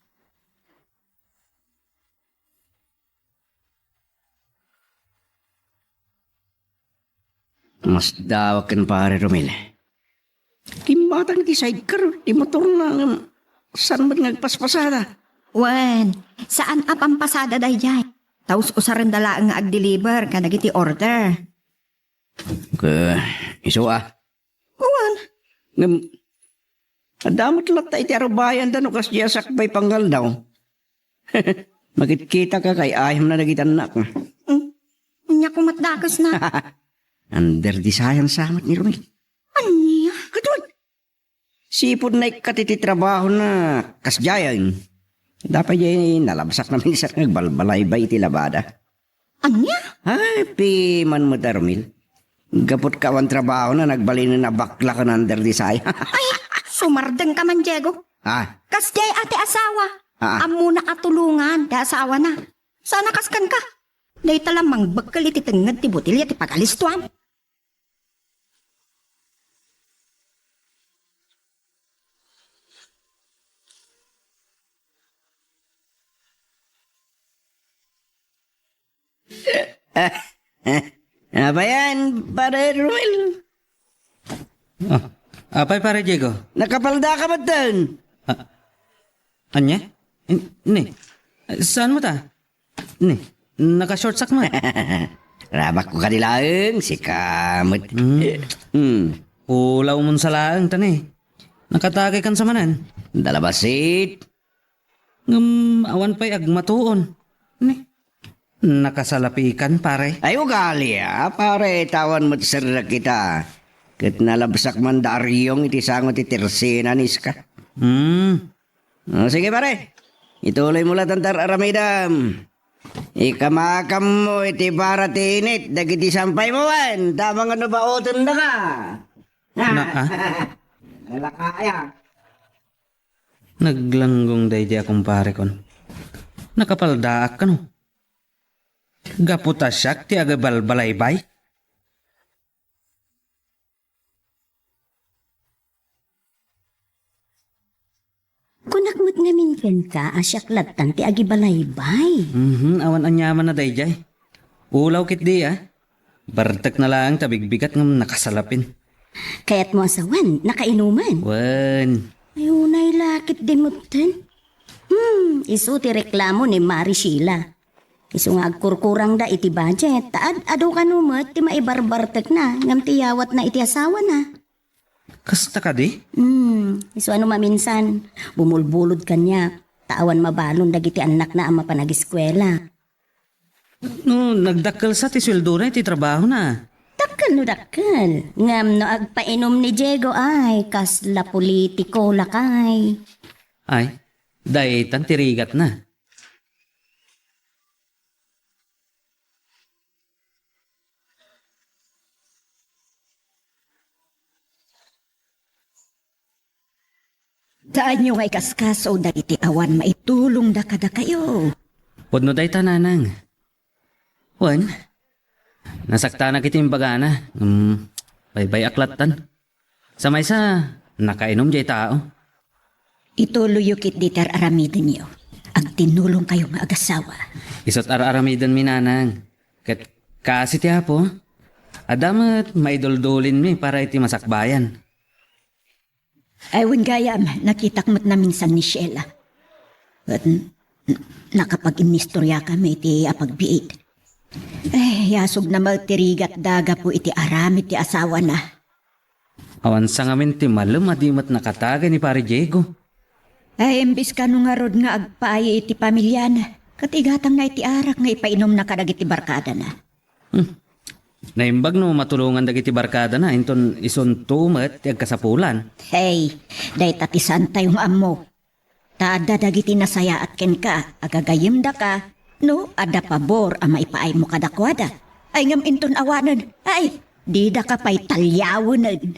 Mas dawak kan pare Romel. Kimatang ti sidecar, di motor na saan man ngagpaspasada. Wen, saan apampasada dayjay? Taus usaran dala nga ag-deliver kadagiti order. Iso Uwan. Ngam, adamat lata iti arabayan da no kas diya sakbay panggal daw. Magkita ka kay ayam na nagitan na ko. Nya kumatdakas na. Under di sayang samat ni Romel. Anya? Katulad. Sipod na ikatiti trabaho na kasjayan. Dapat yan nalabsak namin sa nagbalbalay ba iti labada. Anya? Ay, piman mo da Romel. Gapot ka ang trabaho na nagbalin na bakla ka na under di saya. Ay, sumardeng ka man, Diego. Kasjay ate asawa. Amo na katulungan, da asawa na. Sana kaskan ka. Day talamang bagkal iti tengad ti butilya ti pagalistuan. Apa yan, pare Romel? Oh, apay pare Diego? Nakapalda ka ba dun? Anya? Ni, saan mo ta? Ni, naka-short sak mo. Rabak ko kanilaang, si Kamot. Ulaw mo sa laang tani. Nakatagay kan sa manan. Dalabasit. Awan pa'y agmatuon. Ni, nakasalapikan pare. Ay, ugali pare, tawan mo't sarra kita. Kat nalabsak man daryong iti sangot iti tersena niska. Sige pare, ituloy mo lang tantar aramidam. Ikamakam mo iti baratinit, dagiti sampay mo wan, tamang ano ba utun na ka? Nalakaya. Naglanggong day di akong pare kon. Nakapaldaak ka no. Gaputasyak ti agabalbalaybay. Kunakmat nga minken ka, asyak latan ti agibalaybay. Awan anyaman na dayjay. Ulaw kit di Bartek na lang tabigbigat ng nakasalapin. Kaya't mo asawan, nakainuman. Wan. Ayunay lakit demutan. Isu ti reklamo ni Mari Sheila. Isu nga agkurkurang da iti budget. Taad ado ka numot ti maibarbartek na. Ngam ti yawat na iti asawa na. Kasta ka di? Isu ano maminsan. Bumulbulod kanya. Taawan mabalon dagiti anak na ama panag-eskwela. No, nagdakkel sa ti sweldo na iti trabaho na. Dakkel no dakkel. Ngam no agpainom ni Diego ay kasla politiko lakay. Ay, daytan tirigat na. Saan nyo ngay kaskaso dagiti awan maitulong da kada kayo. Pudno daytan nanang. Wan, nasakta na kiting bagana. Baybay aklatan. Sa maysa, nakainom jay tao. Ituloy kit diter aramidin niyo. Ang tinulong kayo nga agasawa. Isot aramidan mi nanang. Kat kasi ti apo, adamat maidoldolin mi para iti masakbayan. Ay, gayam, nakitak mo't na minsan ni Sheila. At nakapag-inistorya kami iti apagbiit. Yasog na magtirigat daga po iti aramid ti asawa na. Awan sa ngamin ti malum adimat nakataga ni pare Diego. Imbis ka nung nga rod nga agpaayi iti pamilya na. Katigatang na iti arak nga ipainom na kadagiti barkada na. Naimbag no matulungan dagiti barkada na inton ison tumet ti agkasapulan. Hey, day tati santa yung amo. Tada dagiti nasaya at ken ka, agagayim da ka. No, ada pabor ang maipaay mo kadakwada. Ay ngam inton awanan, ay, di da ka pa'y talyawanan.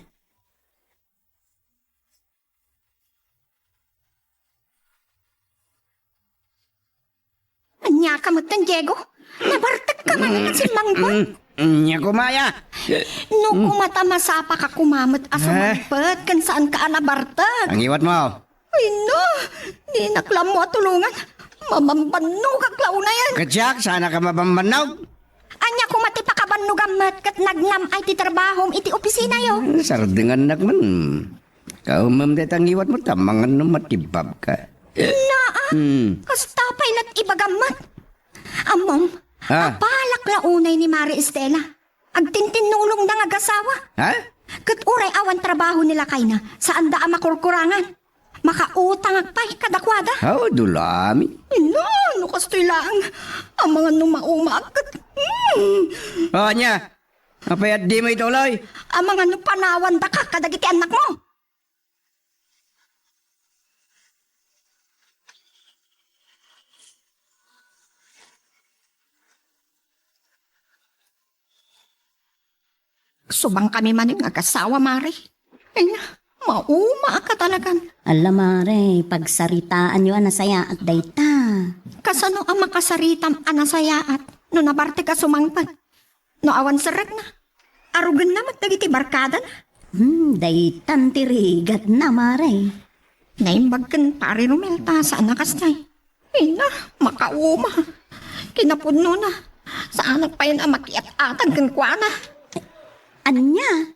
Anya ka magtan, Diego? Nabartag ka man si Mangbot. Nya kumaya. No, kumata masapa ka kumamot asumangpet, kan saan ka nabartag? Ang iwat mo. Ay no, di naklam mo tulungan. Mamambano ka klaw na yan. Katsak, sana ka mabambanaw. Anya kumati pa ka banugamat kat nagnam ay ti trabahom iti opisina yo. Sardingan nak man. Kaumam det ang iwat mo tamangan no matibab ka. Kastapay nat ibagamat. Amom, Ha? apalak launay ni Mari Estela. Agtintinulong na nga gasawa. Ha? Kat uray awan trabaho nila kay na, saan da makurkurangan. Makautang agpay kadakwada. How dulami. No, kastoy lang. Ang mga numaumakat. Oh, nya. Apayat di mo ituloy. Ang mga nupanawan da ka kadagiti anak mo. Subang kami maning agasawa, Mari. Ay na, mauma ka talagan. Alam mare, pagsaritaan nyo nasaya at dayta. Kasano ang makasaritam anasayaat no nabarte ka sumangpad? No awan sarag na. Arugan na magdagiti barkada na. Daytan tirigat na mare. Naimbagkan pare rumelta sa anakastay. Ay na, makauma. Kinapudno na. Sa anak pa yun ang makiat-atag kan kuana. Anya?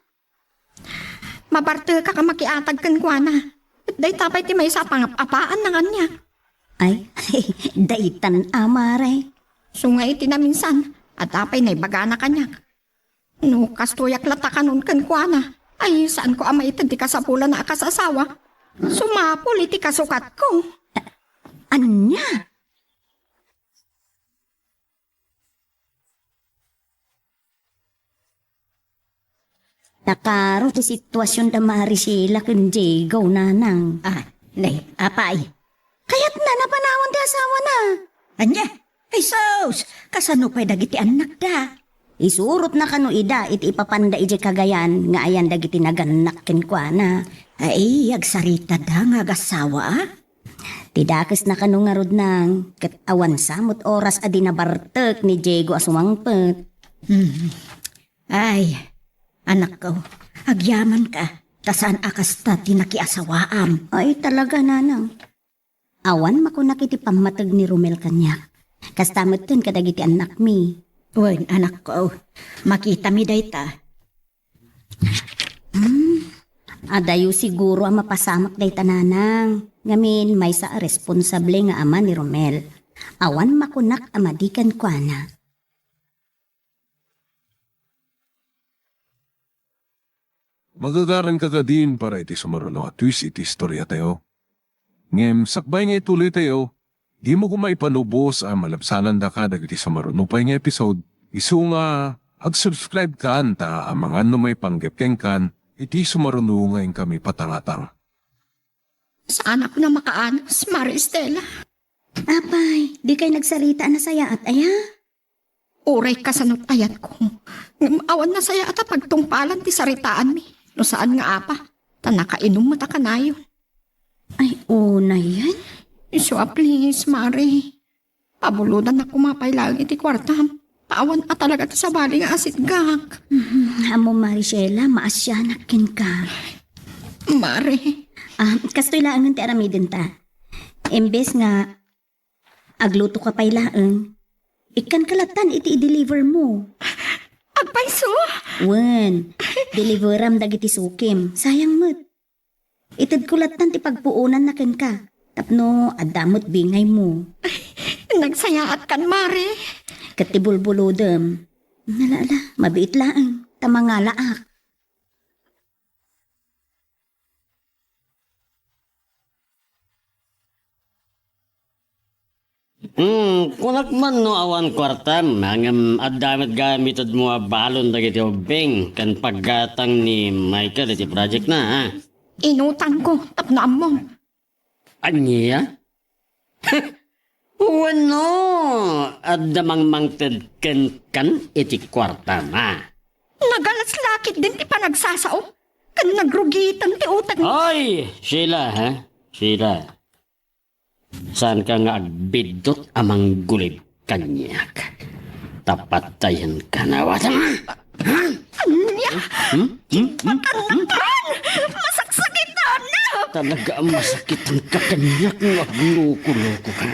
Mabarte ka makiatag kan kuana. Day tapay ti may sa pangapapaan na kanya. Ay, daytan amare. Sungay tinaminsan at tapay na ibaga na kanya. No, kastuyak lata kanon kan kuana. Ay, saan ko ama itad di kasapulan na akasasawa? Sumapol iti kasukat ko. Anya? Nakaro ti sitwasyon da mari sila ken Diego nanang. Nay, apay. Kaya't na napanawan ti asawa na. Anya? Ay, sos! Kasano pa'y dagiti anak da? Isurot na kano ida iti ipapanda iti kagayan nga ayan dagiti naganak ken kuana. Ay, agsarita da nga gasawa. Tidakes na kano nga rod nang ket awan samot oras adi nabartek ni Diego asumangpet. Ay, anak ko, agyaman ka. Tasaan akas ta tinakiasawaam. Ay talaga nanang. Awan makunak iti pamatag ni Romel kanya. Kastamot ten kadagiti anak mi. Wen, anak ko, makita mi dayta. Adayo siguro ang mapasamak day tananang. Ngamin may sa responsable nga ama ni Romel. Awan makunak amadikan kwa na. Magagaran ka din para iti sumaruno at twist iti istorya tayo. Ngem, sakbay nga ituloy tayo, di mo kumay panubos ang malabsanan da ka dagiti sumaruno pa nga episode. Isu nga, ag-subscribe ka anta ang mga may panggepkeng kan, iti sumaruno ngayon kami patangatang. Saan ako na makaanos, Mari Estela? Apay, di kay nagsarita na saya at aya? Uray kasanot ayat ko. Awan na saya at pagtungpalan ti saritaan mi. No saan nga apa, tanakainom mo ta kanayon. Ay, una yan. So, please, Mari. Pabuludan na kumapay lang iti kwartam. Paawan at talaga ta sa bali nga asit gak. Amo Maricela, maasyanak ken ka. Mari. Kastoy laang ti aramidin ta. Imbes nga, agluto ka pay laang, ikan kalatan iti i-deliver mo. Agpayso? Wen, deliveram dagiti sukim. Sayang mo't. Itid kulatan ti pagpuunan na ken ka. Tapno, adamot bingay mo. Nagsayaat kan, Mari. Katibulbulodem. Nalala, mabiit laang. Tamanga laak. Kunak man no awan kwartam, hangam adamit gamitod mo balon dagiti obeng kan paggatang ni Michael iti project na ha. Inutang ko, tapno among. Anya? Wano, adamang mangted kan iti kwarta na. Nagalas lakit din ti panagsasao. Kan nagrugitan ti utang. Ay, Sheila, ha? Sheila. Saan ka nga agbidot amang gulib kanyak? Tapatayan ka na, watang. Anya! Matandaan! Masaksakitan na! Talaga ang masakit ang kakanyak ng loko-loko ka.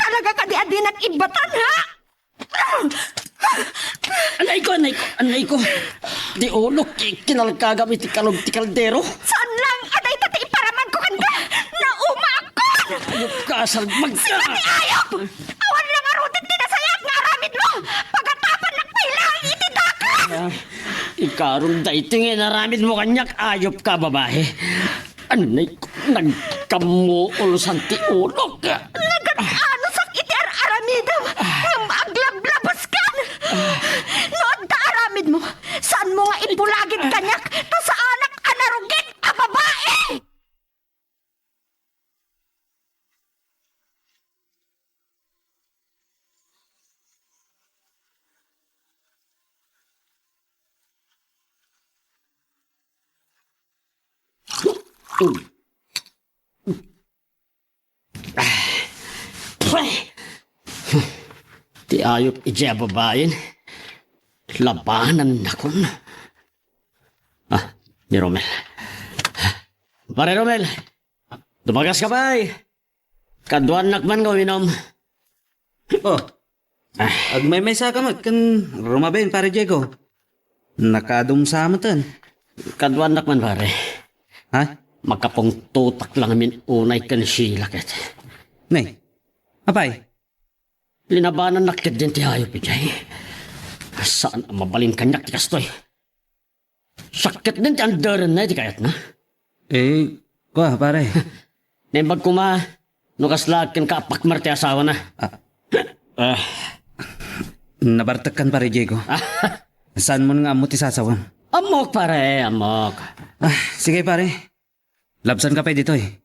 Talaga ka di adin at ibatan, ha? Anay ko. Di ulok, kinalkagamit ti kalog ti kaldero. Saan lang? Aday tati iparaman ko kanda! Nauma ako! Ayok ka, salbag ka. Ayok! Awan lang arutin tinasayat nga aramid mo! Pagatapan ng pilang itidaka! Ikarong daiting naramid mo kanyak, ayop ka, babae. Anay ko, nagkamuol sa ti ulok ka. Ano sak iti aramidam? Aglablabas ka! Noon ta aramid mo, saan mo nga ibulagid kanyak? Ta sa anak anarugit a babae! Ti ayop iti babayin. Labanan na kon. Ni Romel. Pare Romel, dumagas ka ba eh? Kaduan nakman ko minom. Oh, agmay-may sa kamot kan rumaben pare Diego. Nakadum sa amatan. Kaduan nakman pare. Ha? Makapong tutak lang amin unay kan Sheila ket. Nay, apay? Linabanan nakit din ti hayop ijay. Saan ang mabalin kanyak ti kastoy? Sakit din ti andaran na ti kayat na. Kuha pare. Nembag kuma, nukas lakin ka apakmar ti asawa na. Nabartakan pare Diego. Saan mo nga mo ti sasawam? Amok pare, amok. Sige pare. Labsan ka pa dito eh.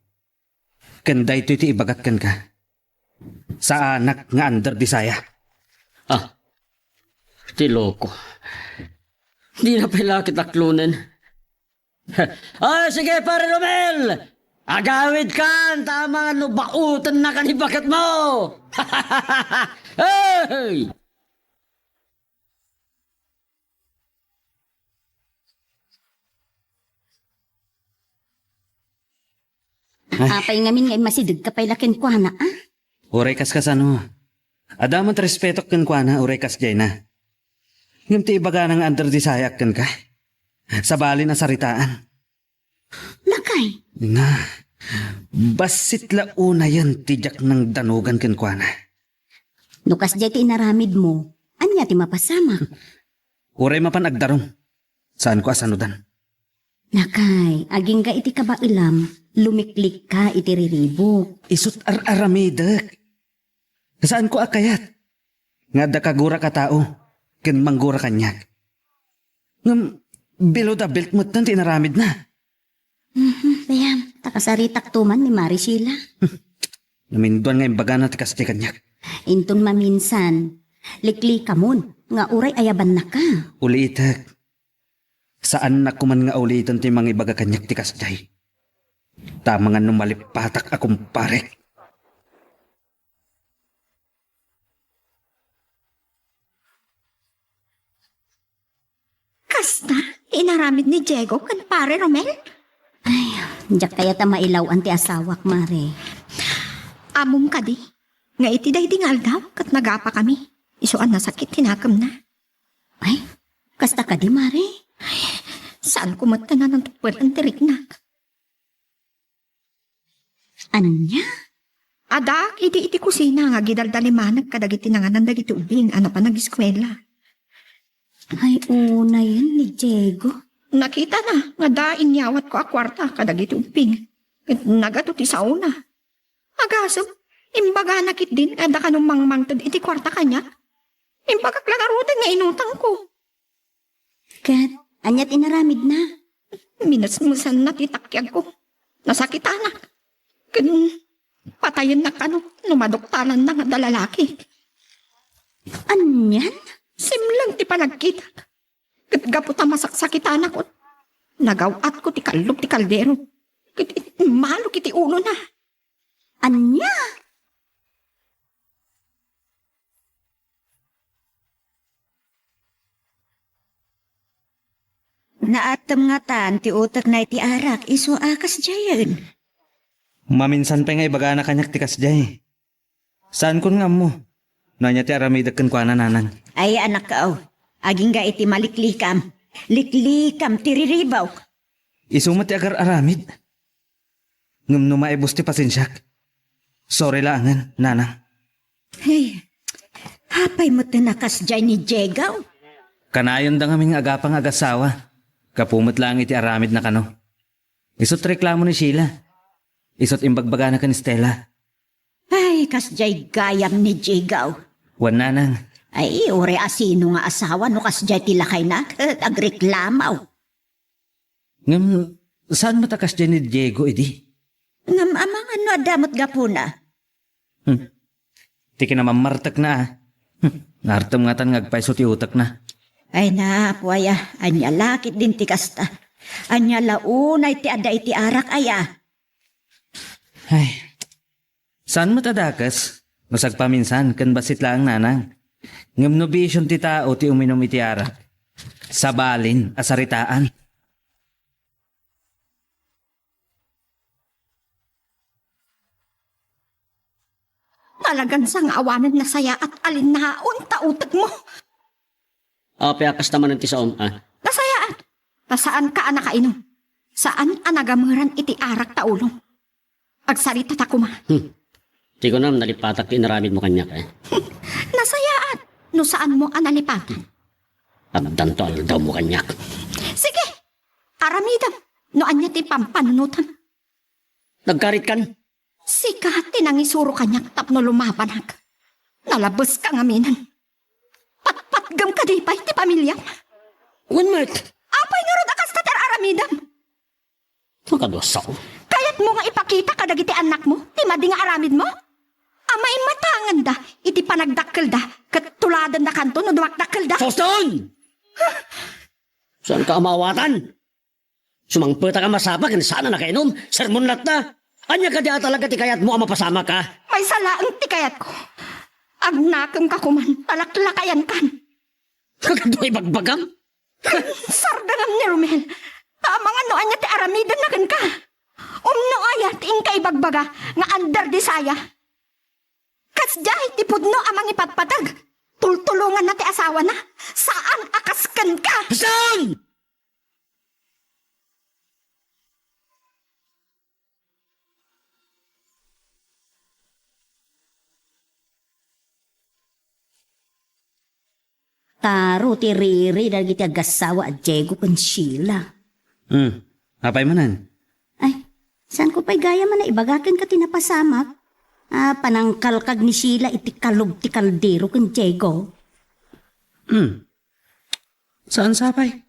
Kanda ito iti ibagat kan ka. Sa anak nga under di saya. Ti loko. Di na pala kitaklunan. Sige pare Romel! Agawid kan, tama nga bautan na kanibagat mo! Hey! Apay ngamin ngay masidig ka pa'y lakin kwa na, ah? Uray kas ano. Adamot respeto kan kwa na, uray kas jay na. Ngam ti ibaga ng under di saya kan ka. Sabali na saritaan. Lakay, Nga, basit la una yan tijak ng danugan kan kwa na. nukas jay ti inaramid mo, anya ti mapasama. Uray mapan agdarong. Saan ko asanudan? Nakay, aging ka iti kabailam, lumiklik ka iti riribok. Isut aramidak. Saan ko akayat? Nga da kagura ka tao, ken manggura kanyak. Ngam, below the belt mo tan tinaramid na. Bayam, takasaritak tuman ni Mari Sheila. Naminduan nga imbaga na tikas ti kanyak. Intun maminsan, likli ka mon, nga uray ayaban na ka. Uliitak. Saan na kuman nga ulitan ti mga ibaga kanyak tikas jay. Tama nga numalipatak akong parek. Kasta, inaramid ni Diego kan pare Romel? Diyak kaya ta mailaw ang ti asawak, Mare. Amom ka di. Nga iti day dingal daw, kat nagapa kami. Isuan na sakit, hinakam na. Ay, kasta ka di, Mare. Saan kumata na ng tupad ang tirik na? Ano niya? Adak, iti kusina nga gidaldalimanag kadagiti na nga nandagiti ubing, ana pa nag-eskwela. Ay, una yan ni Diego. Nakita na, nga da inyawat ko a kwarta kadagiti ubing. Ket nagato ti sauna. Agasam, imbaga nakit din kada kanong mangmangtad iti kwarta kanya. Imbaga klagarutan nga inutang ko. Kat, anyat inaramid na. Minasmusan na titakyag ko. Nasakit anak. Kan patayin na kano, numadoktanan na nga dalalaki. Anyan? Simlang ti panagkita. Kat gaputa masaksakitan ako. Nagawat ko ti kalog ti kaldero. Kat malo kiti ulo na. Anya? Naatam nga tan, ti utak na iti arak, iso akas jayan. Maminsan pa nga ibaga na kanyak tikas jay. Saan kun nga mo? Nanya ti aramidag kan kwa nanang. Ay anak ka, aging ga iti maliklikam. Liklikam, tiriribaw. Isumat ti agar aramid. Ngam no maibos ti pasensyak. Sorry langan, nanang. Hey, hapay mo tinakas dyan ni Jegaw. Kanayon da ngaming agapang agasawa. Kapumot lang iti aramid na kano. Isot reklamo ni Sheila. Isot imbagbaga na kan Stella. Ay, kas jay gayam ni Jegaw. Wan nanang. Ay, ore asino nga asawa no kas jay tilakay na, agreklamaw. Ngam, saan matakas dyan ni Diego, edi? Ngam amang ano adamot gapuna. Tiki naman martak na ah. Nartam nga tan ngagpaiso ti utak na. Ay na, puwaya, anya lakit din ti kasta. Anya launay ti ada iti arak aya. Ay, saan matadakas? Masagpaminsan, kan basit lang nanang. Ngam no bisyon ti tao ti uminom iti arak. Sabalin, asaritaan. Talagang sang awanan na saya at alinnaon tautak mo. Piakas naman ang tisaon, Nasayaan. Pasaan ka anakainom? Saan anagamuran iti arak taulong? Agsarita ta kuma. Di ko naman nalipatak inaramid mo kanyak Nasayaan. No saan mo analipatan? Abdan to daw mo kanyak. Sige. Aramidam. No anya ti pampanunutan. Nagkarit kan? Sika tinangisuro kanyak tapno lumapanag. Nalabas ka ngaminan. Patpatgam ka di pa iti pamilyam. One minute. Apay nga rod akas tatar aramidam. Makadosa ko. Kayat mo nga ipakita kadag iti anak mo, ti madi nga aramid mo? Amay matangan da, iti panagdakkel da, kat tuladan da kanto no dumakdakkel da. Soston! Saan ka amawatan? Sumangpeta ka masapa, kan sana nakainom, sermon lat na. Anya ka di talaga ti kayat mo ang mapasama ka? May salaang ti kayat ko. Agnakam ka kuman, talaklakayan kan. Kagadoy bagbagam? Sardangam ni Romel, tamang ano anya ti aramidan na kan ka. Umno ayat ingkay bagbaga, nga andar di saya. Kasjay ti pudno amang ipatpatag. Tultulungan na ti asawa na. Saan akaskan ka? Saan? Taro ti Riri dagiti agasawa at Diego kan Sheila. Apay manan? Ay, saan ko pa'y gaya man na ibagakan ka tinapasamak? Panangkalkag ni Sheila iti kalog ti kaldero kan Diego. Saan sapay?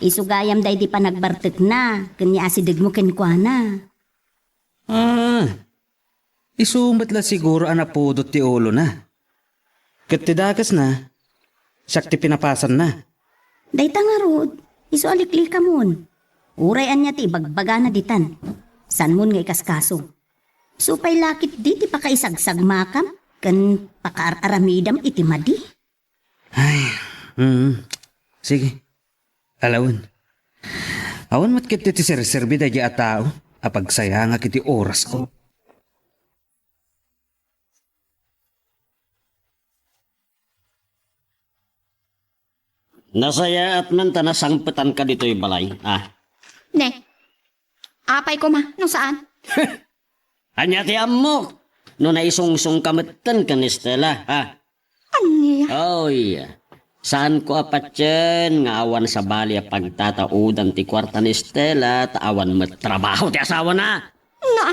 Isugayam day di pa nagbartek na, kanya asidig mo kenkwana. Isumat la siguro anapudot ti ulo na. Kat ti dagas na, siyak ti pinapasan na. Day tangarod, iso alikli ka mon. Urayan niya ti bagbaga na ditan. San mon nga ikaskaso. Supay lakit di ti pakaisagsag makam, kan pakaaramidam iti madi. Sige. Alawan. Awan mat kiti ti serserbi da di atao, apagsaya nga kiti oras ko. Nasaya at man tanasangpetan ka dito'y balay, Ne, apay ko ma, no saan? Anya ti amok, no naisungsung kametan ka ni Stella, Anya? Oy, saan ko apat yan nga awan sa bali a pagtataudan ti kwarta ni Stella, taawan mo trabaho ti asawa na. Na,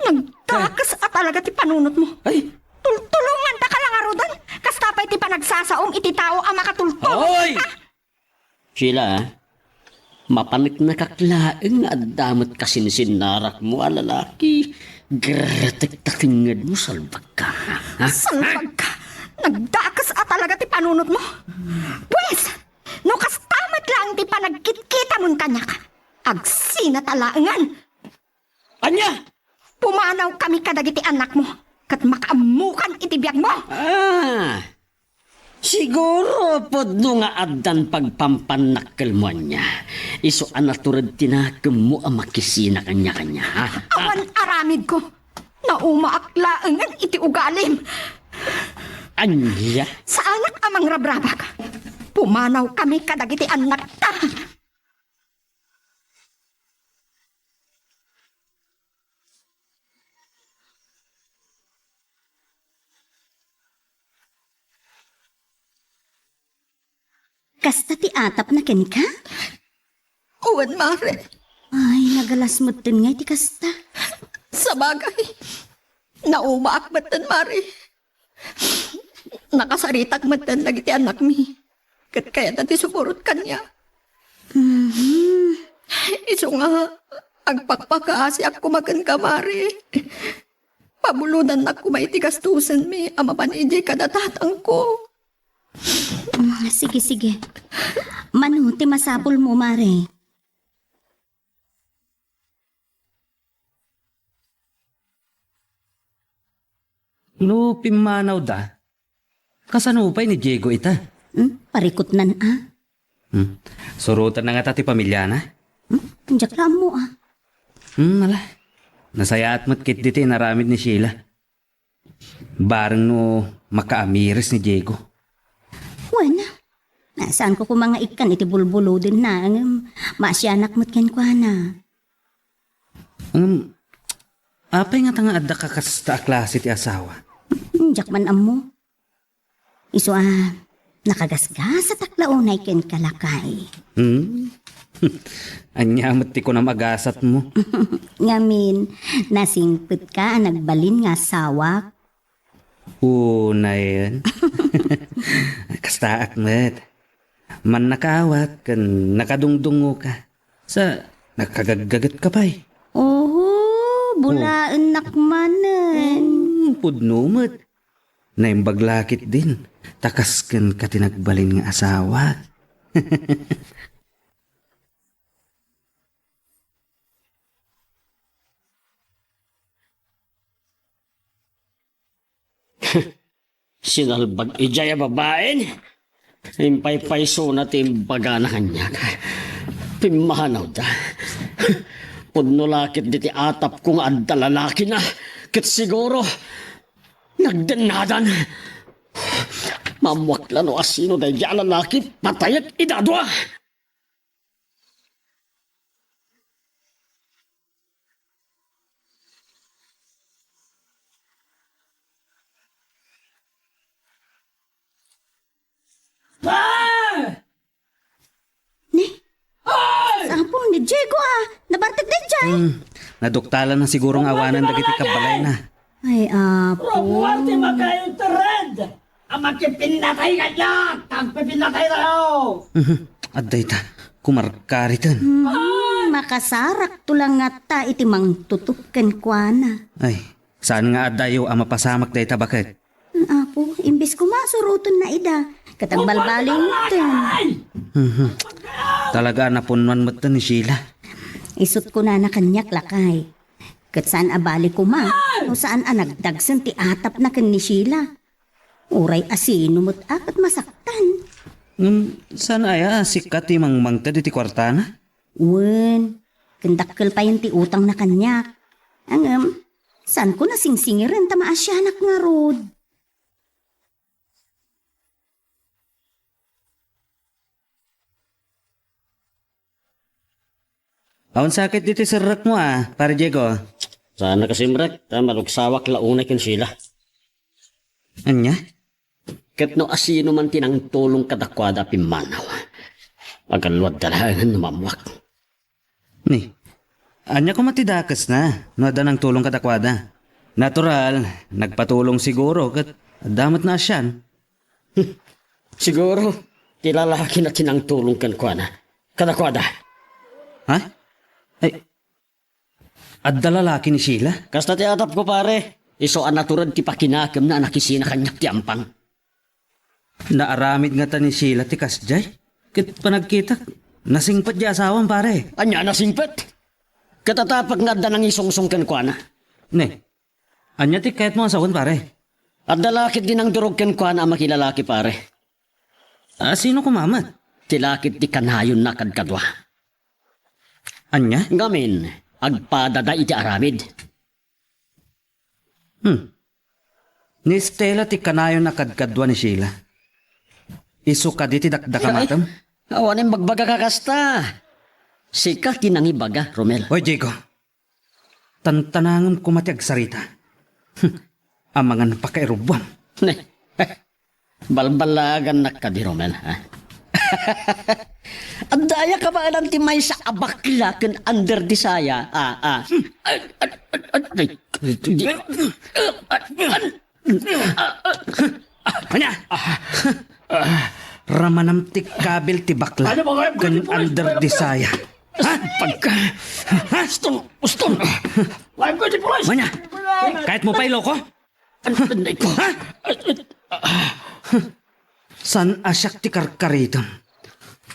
nagtakas at talaga ti panunot mo. Ay, Tultulungan ta ka lang arudan. Kastapay ti panagsasaom iti tao ang makatultulong. Oy! Sheila, mapanik na kaklaeng at damot kasinsin narak mo, lalaki. Gratik takingad mo, salbag ka. Ha? Salpag ka! Nagdakas talaga ti panunot mo. Pwes, no kastamat lang ti panagkit-kita mon kanya ka. Agsina talaangan. Anya! Pumanaw kami kadagiti anak mo. Kat makaamukan itibiyag mo. Siguro pod no nga addan pagpampanakkel mo niya. Iso anaturad tinakam mo ang makisina kanya-kanya. Ha? Awan aramid ko. Naumaaklaangan iti ugalim. Anya? Sa anak amang rabrabak. Pumanaw kami kadagiti anak ta. Kasta ti atap na ken ka? Uwan, Mare. Ay, nagalasmod din nga ti kasta. Sa bagay. Naumaakbatan, Mare. Nakasaritak matan lagi ti anak mi. Kat kaya dati suburot kanya. Iso nga, agpakpakaasi ako makan ka, Mare. Pabuludan na kumaiti gastusan mi, ama panijay kadatatang ko. Sige, sige. Manuti masapol mo, Mare. No, pimanaw da. Kasanupay ni Diego ita. Parikot nan, ah. Surutan na nga tati pamilya na. Anjak lang mo, ah. Mala. Nasayaat mo't kit diti naramid ni Sheila. Barang no makaamiris ni Diego. Wala. Nasaan ko kung mga ikan iti bulbulo din na. Masyanak mo't ken kwa na. Apay nga tanga adda ka kasta klase ti asawa. Anjak man amo. Iso, nakagasgas sa taklaunay ken kalakay. Anyamot ti ko na magasat mo. Ngamin, nasingpit ka nagbalin nga sawak. Una yan. Kasta akmet. Man nakawat kan nakadungdungo ka. Sa nakagagagat ka pa'y. Oh, bulaan nakmanan. Pudnumot. Naimbaglakit din. Takas kan katinagbalin nga asawa. Sinalbag ijaya babaen. Impay-payso na timbaga na kanya. Pimahanaw da. Pudno lakit diti atap kung adda lalaki na. Kit siguro, nagdanadan. Mamwakla no asino da iya lalaki, patayat idadwa. Sampung ni Diego, nabartag din dyan. Naduktalan na sigurong awanan dagiti kabalay na. Ay, apo. magkayong tared! Ang makipinatay kanya! Tagpipinatay tayo! Adday ta, kumarkaritan. Makasarak tulang nga ta iti mang tutukan kwa na. Ay, saan nga adayo ang mapasamak day ta bakit? Apo, imbis ko masuruton na ida. Katang balbaling ten. Talaga napunuan mo ni Sheila. Isut ko na kanyak lakay. Kat saan abali ko ma? O saan nagdagsan ti atap na kan ni Sheila? Uray asino mo't akat masaktan. Saan aya sikat ti mangmangta di ti kwartana? Wen, kendakkel pa yung ti utang na kanyak. Saan ko nasingsingiran ta maasyanak nga rod? Awan sakit dito sa rak mo pare Diego. Sana kasi mrek, malugsawak launay ken sila. Anya? Ket no asino man tinang tulong kadakwada pimanaw. Agalwad dalahan numamwak. Ni, anya ko matidakas na. No ada ng tulong katakwada. Natural, nagpatulong siguro kat damat na asyan. Siguro, tilalaki na tinang tulong kan kwa na. Kadakwada. Ha? Ay, At lalaki ni Sheila? Kasta ti atap ko pare. Iso ang naturad ti pakinakam na nakisina kanyak ti ampang. Naaramid nga ta ni Sheila ti kasjay. Kit panagkita, nasingpat di asawang pare. Anya na singpet. Katatapak nga da nang isungsong ken kwa na. Ne, anya ti kahit mo asawan pare. At dalakit din ang durog ken kwa na ang makilalaki pare. Sino kumamat? Tilakit ti kanhayon na kadkadwa. Anya? Ngamin, agpadada iti aramid. Ni Stella ti kanayon na kadkadwa ni Sheila. Isu ka di ti dakdakamatam? Awanin magbaga kakasta. Sika tinangibaga, Romel. Oy, Diego. Tantanangam kumati agsarita. Amangan pakairubuan. Ne, balbalagan na ka di Romel, ha? At daya ka ba alam ti may sa abakla ken under di saya? Anya? Ramanam ti kabil ti bakla. Kan under di saya. Ha? Pagka... Uston! Why ko di pulis? Anya? Kahit mo pa'y loko? Anday ko. San asyak ti karkaritam?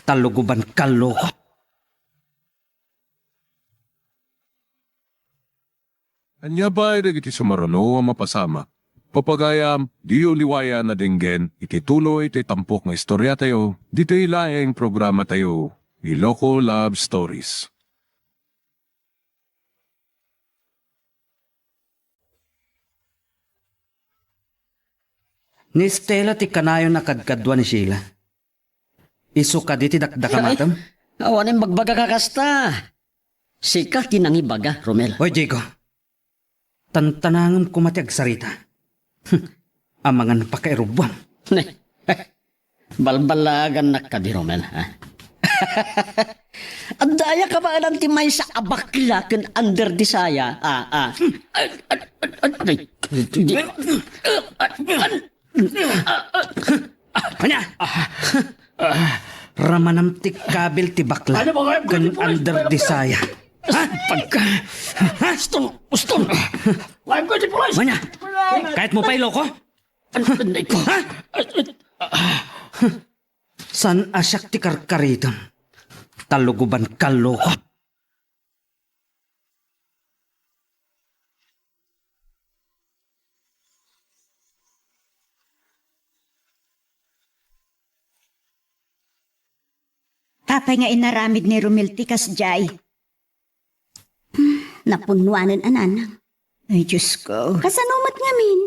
Taluguban kaloko. Anya ba iti sumarano ang mapasama? Papagayam, di uliwaya na dinggen, iti tuloy iti tampok nga istorya tayo, dito ilaing programa tayo, Iloko Love Stories. Ni Stella ti kanayon na kadkadwa ni Sheila. Isu ka di ti dakdakamatam? Awanin magbaga kakasta. Sika tinangibaga, Romel. Oy, Diego. Tantanangam kumati agsarita. Amangan pakairubuan. Ne, balbalagan na ka di Romel, ha? At daya ka ba alam ti may sa abakla ken under di saya? Anya? Ramanam ti kabil ti bakla. Kan under di saya. Ha? Pagka... Uston! Why ko di pulis? Anya? Kahit mo pa'y loko? Anday ko. San asyak ti karkaritam? Taluguban kaloko. Tapay nga inaramid ni Romel ti kasjay. Napunwanan ananang. Ay, Diyos ko. Kasanumat nga min.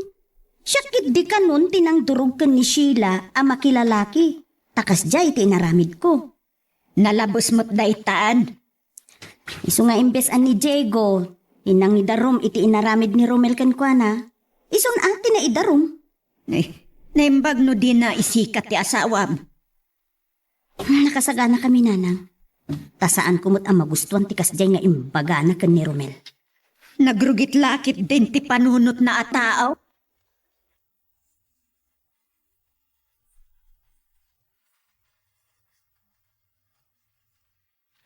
Syakit di ka nun tinangdurog ka ni Sheila ang makilalaki. Takas jay ti inaramid ko. Nalabos mo't daitaan. Isu nga imbes an ni Diego. Inang idarom iti inaramid ni Romel Kenkwana. Isun ati na idarom. Naimbag no din na isikat ti asawam. Nakasagana kami nanang. Tasaan kumot ang magustuhan ti kasjay nga imbagana ken ni Romel. Nagrugit lakit din ti panunot na atao.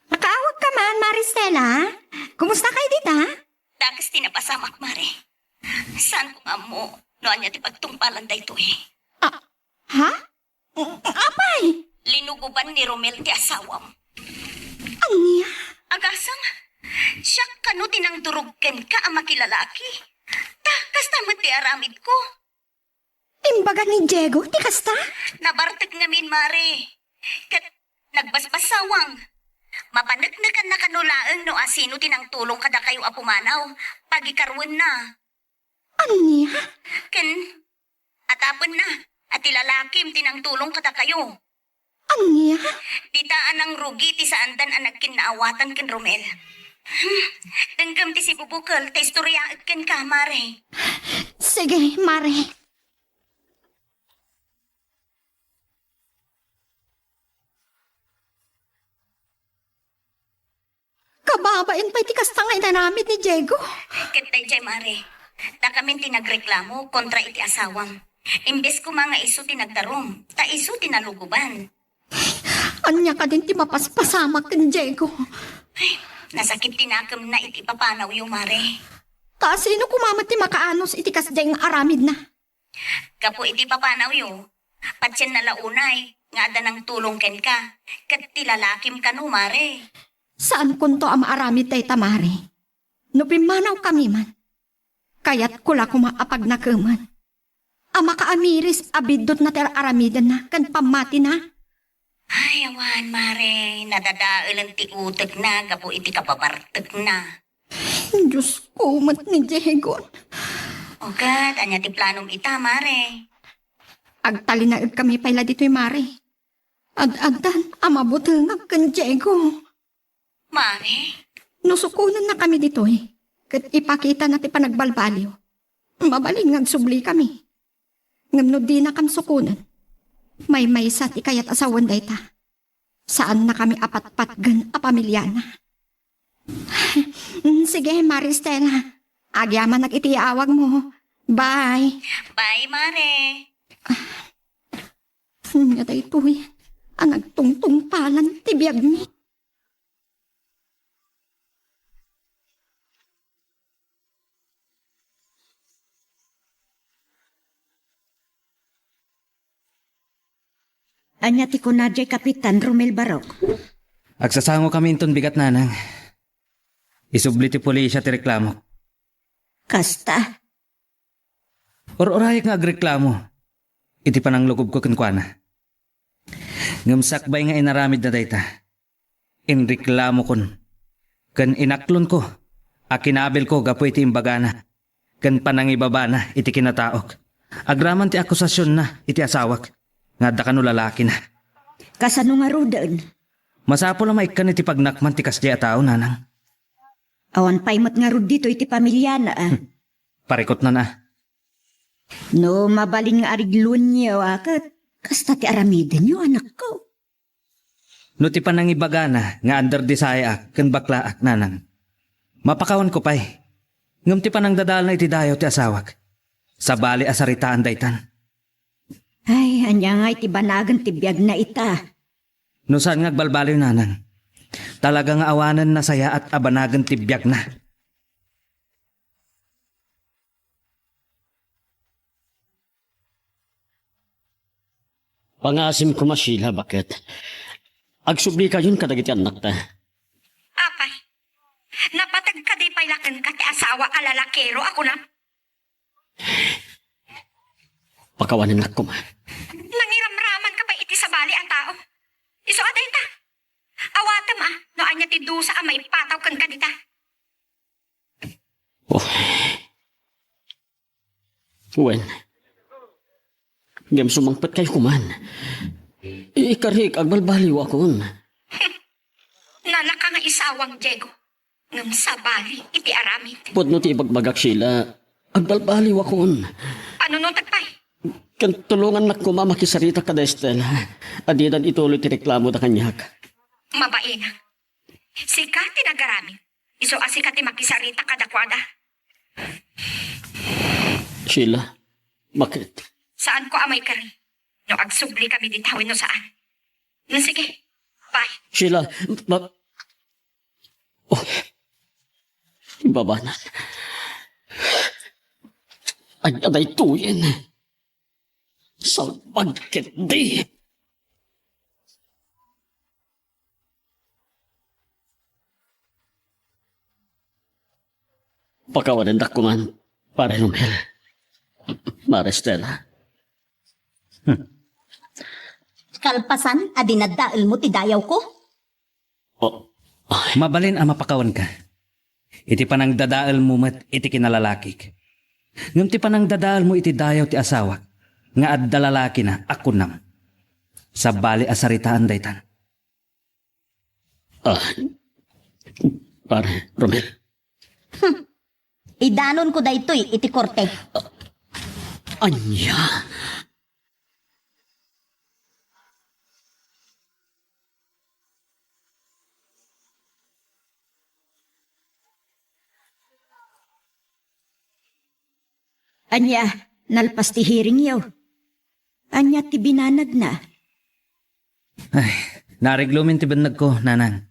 Makaawag ka man, Maristela. Kumusta kayo dita? Dagas tinapasamak, Mare. Saan ko nga mo? Noan niya ti pagtungpalan da ito eh. Ha? Apay? Linuguban ni Romel ti asawam. Anya? Agasang, siya kano tinangdurugken ka ang makilalaki. Takas tamat ti aramid ko. Imbaga ni Diego, ti kasta? Nabartek ngamin, Mare. Kat nagbasbasawang. Mapanagnagan na kanulaang no asino tinang tulong kada kayo apumanaw. Pagikarwan na. Anya? Ken, atapon na. At ilalakim tinang tulong kada kayo. Anya? Titaan ang rugi ti saandan ang nagkinaawatan ken Romel. Denggam ti si Bubukal, ti istorya ken ka, Mare. Sige, Mare. Kababain pa iti kasta nga inanamit ni Diego. Kitay jay, Mare. Ta kamin tinagreklamo kontra iti asawang. Imbes ko mga isu tinagdarom, ta isu tinaluguban. Anya ka din ti mapaspasamak ken Diego. Ay, Nasakit tinakam na iti papanaw yung mare. Kasino kumamat ti makaanos iti kasdeng aramid na. Kapo iti papanaw yo. Patsin na launay, nga ada ng tulong ken ka. Kat tilalakim ka no, mare. Saan kunto ang maaramid tay tamari? No pimanaw kami man. Kaya't kula kumaapag na kaman. Ama kaamiris abidot na ter aramidan na kan pamati na. Ay, awan, mare. Nadadaalan ti utek na, kapo iti kapabartek na. Diyos ko, mat ni Jegon. O kat, anya ti planong ita, mare. Agtalinaid kami pala dito'y mari. Ad-adan, amabutangag kan Diego. Mare? Nusukunan na kami dito'y. Kat ipakita natin panagbalbaliw. Mabaling nagsubli kami. Ngam no di na kam sukunan. May sat ikayat asawan dayta. Saan na kami apat-patgan a pamilya na. Sige, Maristela. Agyaman nag-itiawag mo. Bye. Bye, mare. Nga da ito'y. Ang nagtungtung palan tibiyag mi. Anya ti kunadjay Kapitan Romel Barok. Agsasango kami inton bigat nanang. Isubli ti pulisya ti reklamo. Kasta. Or-orayag nga agreklamo. Iti panang lugob ko kenkwana. Ngamsakbay nga inaramid na dayta. Inreklamo kon. Kan inaklon ko. Akinabel ko gapo iti imbagana. Kan panangibaba na iti kinataok. Agraman ti akusasyon na iti asawak. Nga da kano lalaki na. Kasano nga rudan? Masapo lang maikan iti pagnakman ti kasdi a tao nanang. Awan paymat nga rud dito iti pamilya na Parikot na na. No, mabalin nga ariglun niyo akat. Kasta ti aramidan niyo anak ko. No ti panangibagana nga under desaya ken baklaak nanang. Mapakawan ko pay. Ngam ti panang dadal na iti dayo ti asawak. Sa bali asaritaan daytan. Ay, anya nga iti banagan ti biyag na ita. No saan nga agbalbaliw nanang. Talagang awanan na saya at abanagan tibyak na. Pangasim ko masila, bakit? Agsubli ka yun kadagiti anak ta. Apay, napatag ka di pailakan ka ti asawa alalakero ako na. Pakawanin na ko man. Nangiramraman ka ba iti sa bali ang tao? Iso aday ta. Awatam no anya ti dusa ang maipataw kan kadita. Oh. Wen. Ngam sumangpat kayo kuman. Ikarik agbalbaliw akon. Nalaka nga isawang Diego. Ngam sa bali iti aramid. Pudno ti ibagbagak sila. Agbalbaliw akon. Ano nung tagpay? Kan tulungan na kuma makisarita ka da Estela. Adidan ituloy ti reklamo da kanyak. Mabaina. Sika tinagaramid. Iso asika ti makisarita kadakwada. Sheila, bakit? Saan ko amay kari? No agsubli kami ditawin no saan? No sige. Bye. Sheila, Oh, ibaba na. Aday tuyin. Sa bagket di. Pakawanan da kuman, pare Romel. Mare Stella. Kalpasan, adinadaal mo ti dayaw ko? Oh, Mabalin ang mapakawan ka. Iti panang dadaal mo mat iti kinalalakik. Ngam ti panang dadaal mo iti dayaw ti asawak. Nga ad dalalaki na ako nam. Sa bali asaritaan daytan. pare Romel. Idanon ko daytoy iti korte. Anya. Anya, nalpas ti hearing yaw. Anya ti binanag na. Ay, nariglumin ti banag ko, nanang.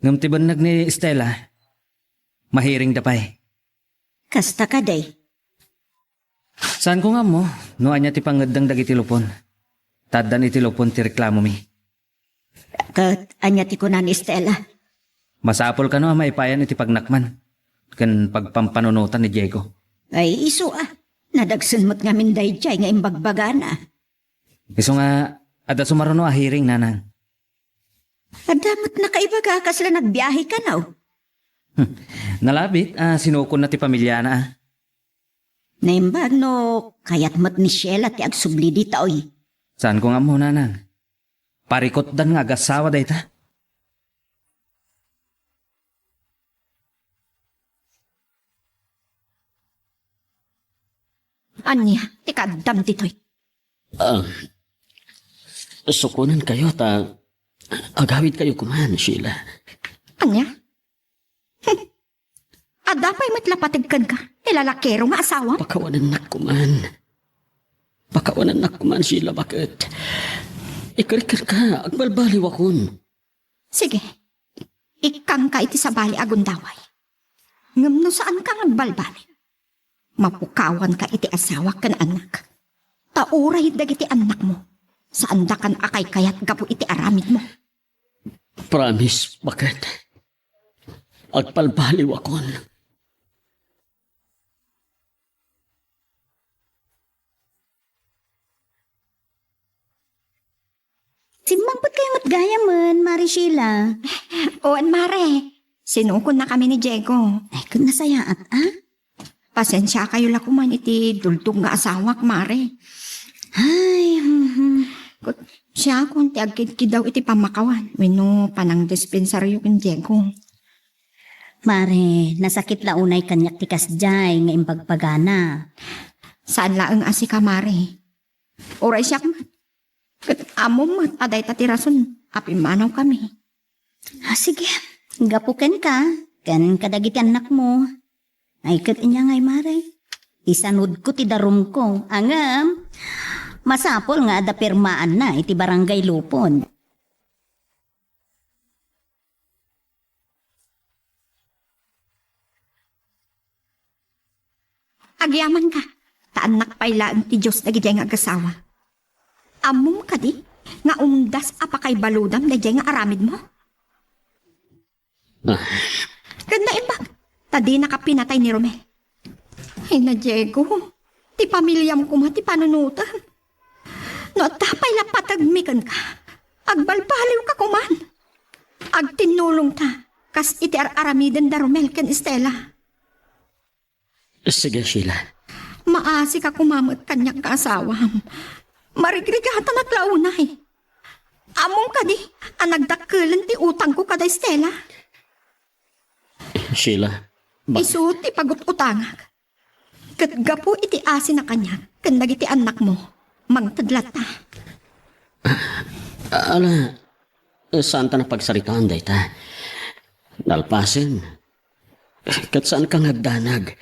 Ngam ti banag ni Stella, mahiring dapay. Kasta ka day. Saan ko nga mo, no anya ti pangadang dagiti lupon. Taddan iti lupon ti reklamo mi. Kat anya ti kunan ni Stella. Masapol ka no maipayan iti pagnakman. Kan pagpampanunutan ni Diego. Ay iso nadagsun mo't ngamin day jay nga imbagbagana. Iso nga, ada sumaruno ahiring nanang. Adamot na kaibaga kasla nagbiyahe ka na. Nalabit, sinukon na ti pamilya na. Naimbag no, kayat mo't ni Sheila ti agsubli dita oy. Saan ko nga mo nanang? Parikot dan nga agasawa day ta. Anya, ti kaddam ditoy. Sukunan kayo agawid kayo kuman, Sheila. Anya? Adapay matlapatigkan ka. Ilalakero nga asawa. Pakawanan na kuman. Pakawanan na kuman, Sheila. Bakit? Ikarikar ka. Agbalbaliw akon. Sige. Ikang ka iti sabali agundaway. Ngam no saan kang agbalbali? Mapukawan ka iti asawa kan anak. Tauray dagiti anak mo. Saan da kan akay kayat gapu iti aramid mo. Promise, bakit? Agbalbaliw akon. Simbangpot kayo matgaya man, Mari Sheila. Oan mare, sinukon na kami ni Diego. Ay, kung nasayaat, Pasensya kayo lakuman iti dultog nga asawak mare. Ay, Siya kung ti agkid daw iti pamakawan. Wino panang dispensaryo kin Diego. Mare, nasakit launay kanyak tikas jay nga imbagpagana. Saan laang asi ka mare? Oray siya kumat. Kat amom mat aday tatirason. Api manaw kami. Sige, gapuken ka. Kan kadagiti anak mo. Ay kat inya ngay mare. Isanod ko ti darum ko. Angam, masapol nga ada pirmaan na iti barangay Lupon. Agyaman ka. Taanak pailaan ti Diyos dagiti nga agasawa. Amom ka di. Nga umdas apakay baludam dagiti nga aramid mo. Ganda imbag. Tadi nakapinatay ni Romel. Ay na Diego. Ti pamilyam ko ti panunutan. No tapay lapatagmikan ka. Agbalbaliw ka kuman. Agtinulong ta. Kas iti aramiden da Romel ken Estela. Sige, Sheila. Maasi ka kumamot kanyak kaasawam. Marigrigatan at launay. Among ka di, anagdakulan ti utang ko kada Estela. Sheila, Isuot ipagot utangag. Kat gapo iti asin na kanyak, kandag iti anak mo, magtadlat ta. saan ta na pagsaritaan day ta? Nalpasin. Kat saan kang hagdanag?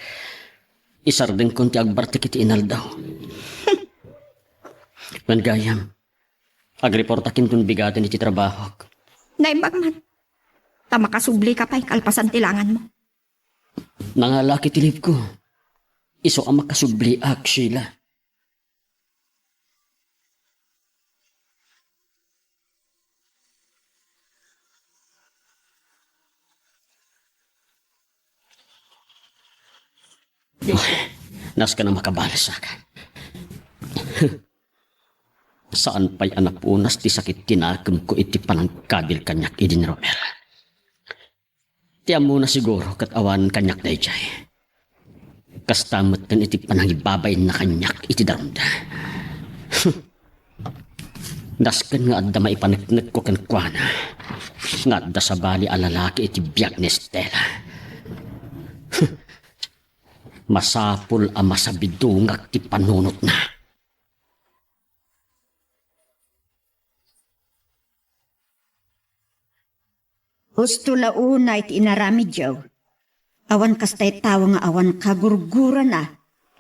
Isardin kong ti agbartik iti inaldaw. Mangayam, agreportakin tun bigatin iti trabaho. Naibagman, tamakasubli ka pa'y kalpasan tilangan mo. Nangalaki tilip ko. Iso ang makasubli ak, Sheila. Nas ka na makabalas sa akin. Saan pa'y anak punas ti sakit tinakam ko iti panangkabil kanyak idin Romel. Tiyan mo na siguro kat awan kanyak na ijay. Kastamot kan iti panangibabay na kanyak iti darunda. Daskan nga adda maipanagnet ko kan kuana. Nga adda sa bali alalaki iti biyak ni Stella. Masapul ang masabidungak ti panunot na. Gusto launa iti inarami Diyo. Awan kastay tawa nga awan kagurgura na.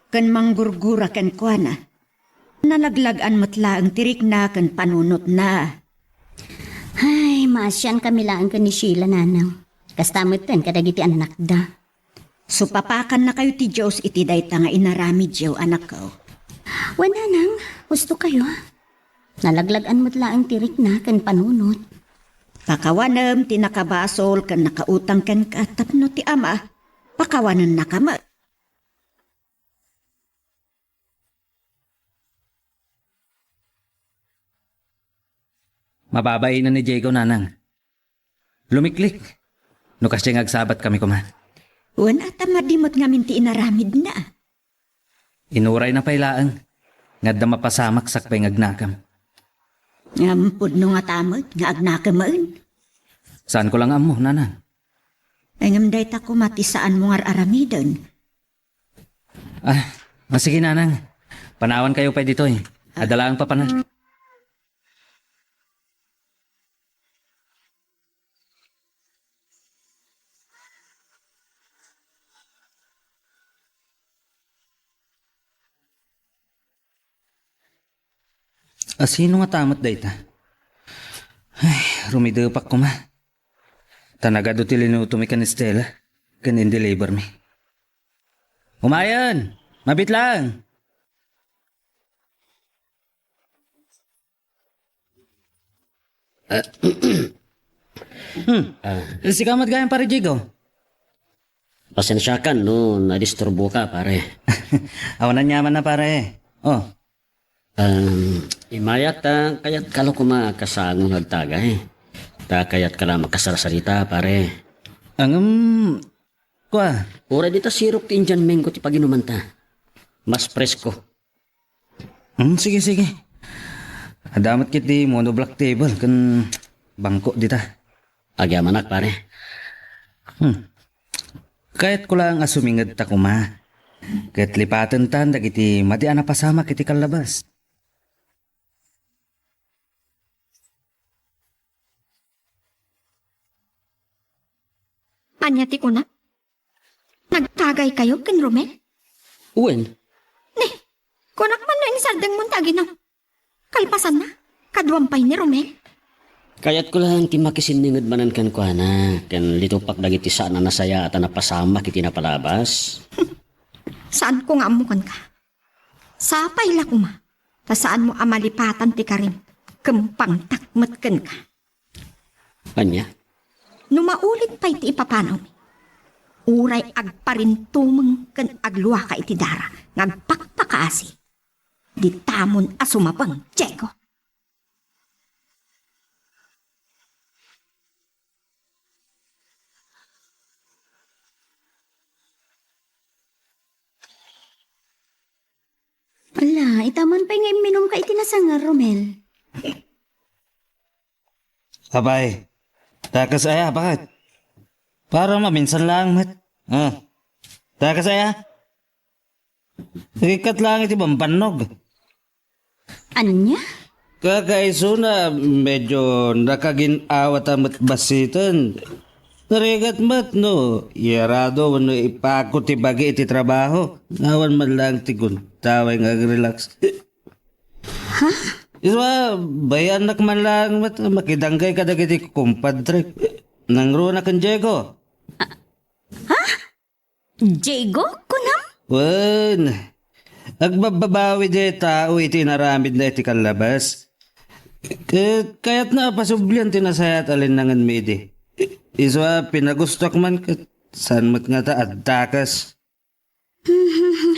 Kan manggurgura kan kuana. Nalaglagan matla ang tirik na kan panunot na. Ay, masyan kami lang ka ni Sheila nanaw. Kastamatan kadagiti anak da. Supapakan na kayo ti Diyos iti dayta nga inarami Diyo anak ko. Wala nang, gusto kayo. Nalaglagan mo't laang tirik na kan panunot. Pakawanem ti nakabasol kan nakautang ken katapno ti ama. Pakawanan na kama. Mababay na ni Diego nanang. Lumiklik. No kasi ngagsabat kami kuma. Wan ata madimot nga minti inaramid na. Inuray na pailaang. Nga mapasamak sakpay ngagnakam. Ngampod no nga tamot nga agnakamaan. Saan ko lang amo, nanang? Engam dayta ko mati saan mo nga aramidon. Sige nanang. Panawan kayo pa dito eh. Adalaan pa panan. Sino nga tamat dayta? Ay, rumidepak ko ma. Tanagado ti linuto mi kan Estela. Kan in-deliver mi. Umayan! Mabit lang! Si kamat gayang pare Jigo. Pasensya ka no, nadisturbo ka pare. Awanan nyaman na pare. Oh, Imayat kayat kalo ko makasang nagtagay. Ta kayat ka lang makasarasarita pare. ang kwa. Ura dita sirop ti Indian mango ti paginuman ta. Mas presko. Sige, sige. Adamat kiti mono black table kan bangko dita. Agyamanak pare. Kahit ko lang asumingad ta kuma. Kahit lipatan tan dagiti madi ana pasama kiti kalabas. Anyati ko na. Nagtagay kayo ken Romel? Uwen, Kunak man no inisardang muntagi no. Kalpasan na. Kadwampay ni Romel. kayat ko lang ti makisiningad manan kan ko na. Ken litupak dagiti saan na nasaya at napasama kiti napalabas. Saan ko nga amukan ka? Sapay la kuma. Ta saan mo amalipatan ti karim. Kempang takmet ken ka. Anya? Numaulit pa iti ipapanaw mi. Uray agparintumeng ken agluwa ka iti dara. Ngagpakpakaasi. Di tamon asumapang, Diego. Ala, itaman pa nga minom ka itinasangar, Romel. Abay, takas aya, bakit? Para maminsan lang, mat. Takas aya. Ikat lang iti bambanog. Anya? Kakaiso na medyo nakagin-awat amat basitan. Narigat mat no, yarado no ipako ti bagi iti trabaho. Nawan man lang ti guntaway nga relax. Ha? Iswa, bayanak man lang mat makidanggay ka dagiti kumpadre. Nangruna kan Diego. Diego? Kunam? Wan, agbababawi di tao iti naramid na iti kalabas. Kaya't na pasublian tinasayat alinangan mi di. Iswa pinagustok man kat saan mat nga ta at takas.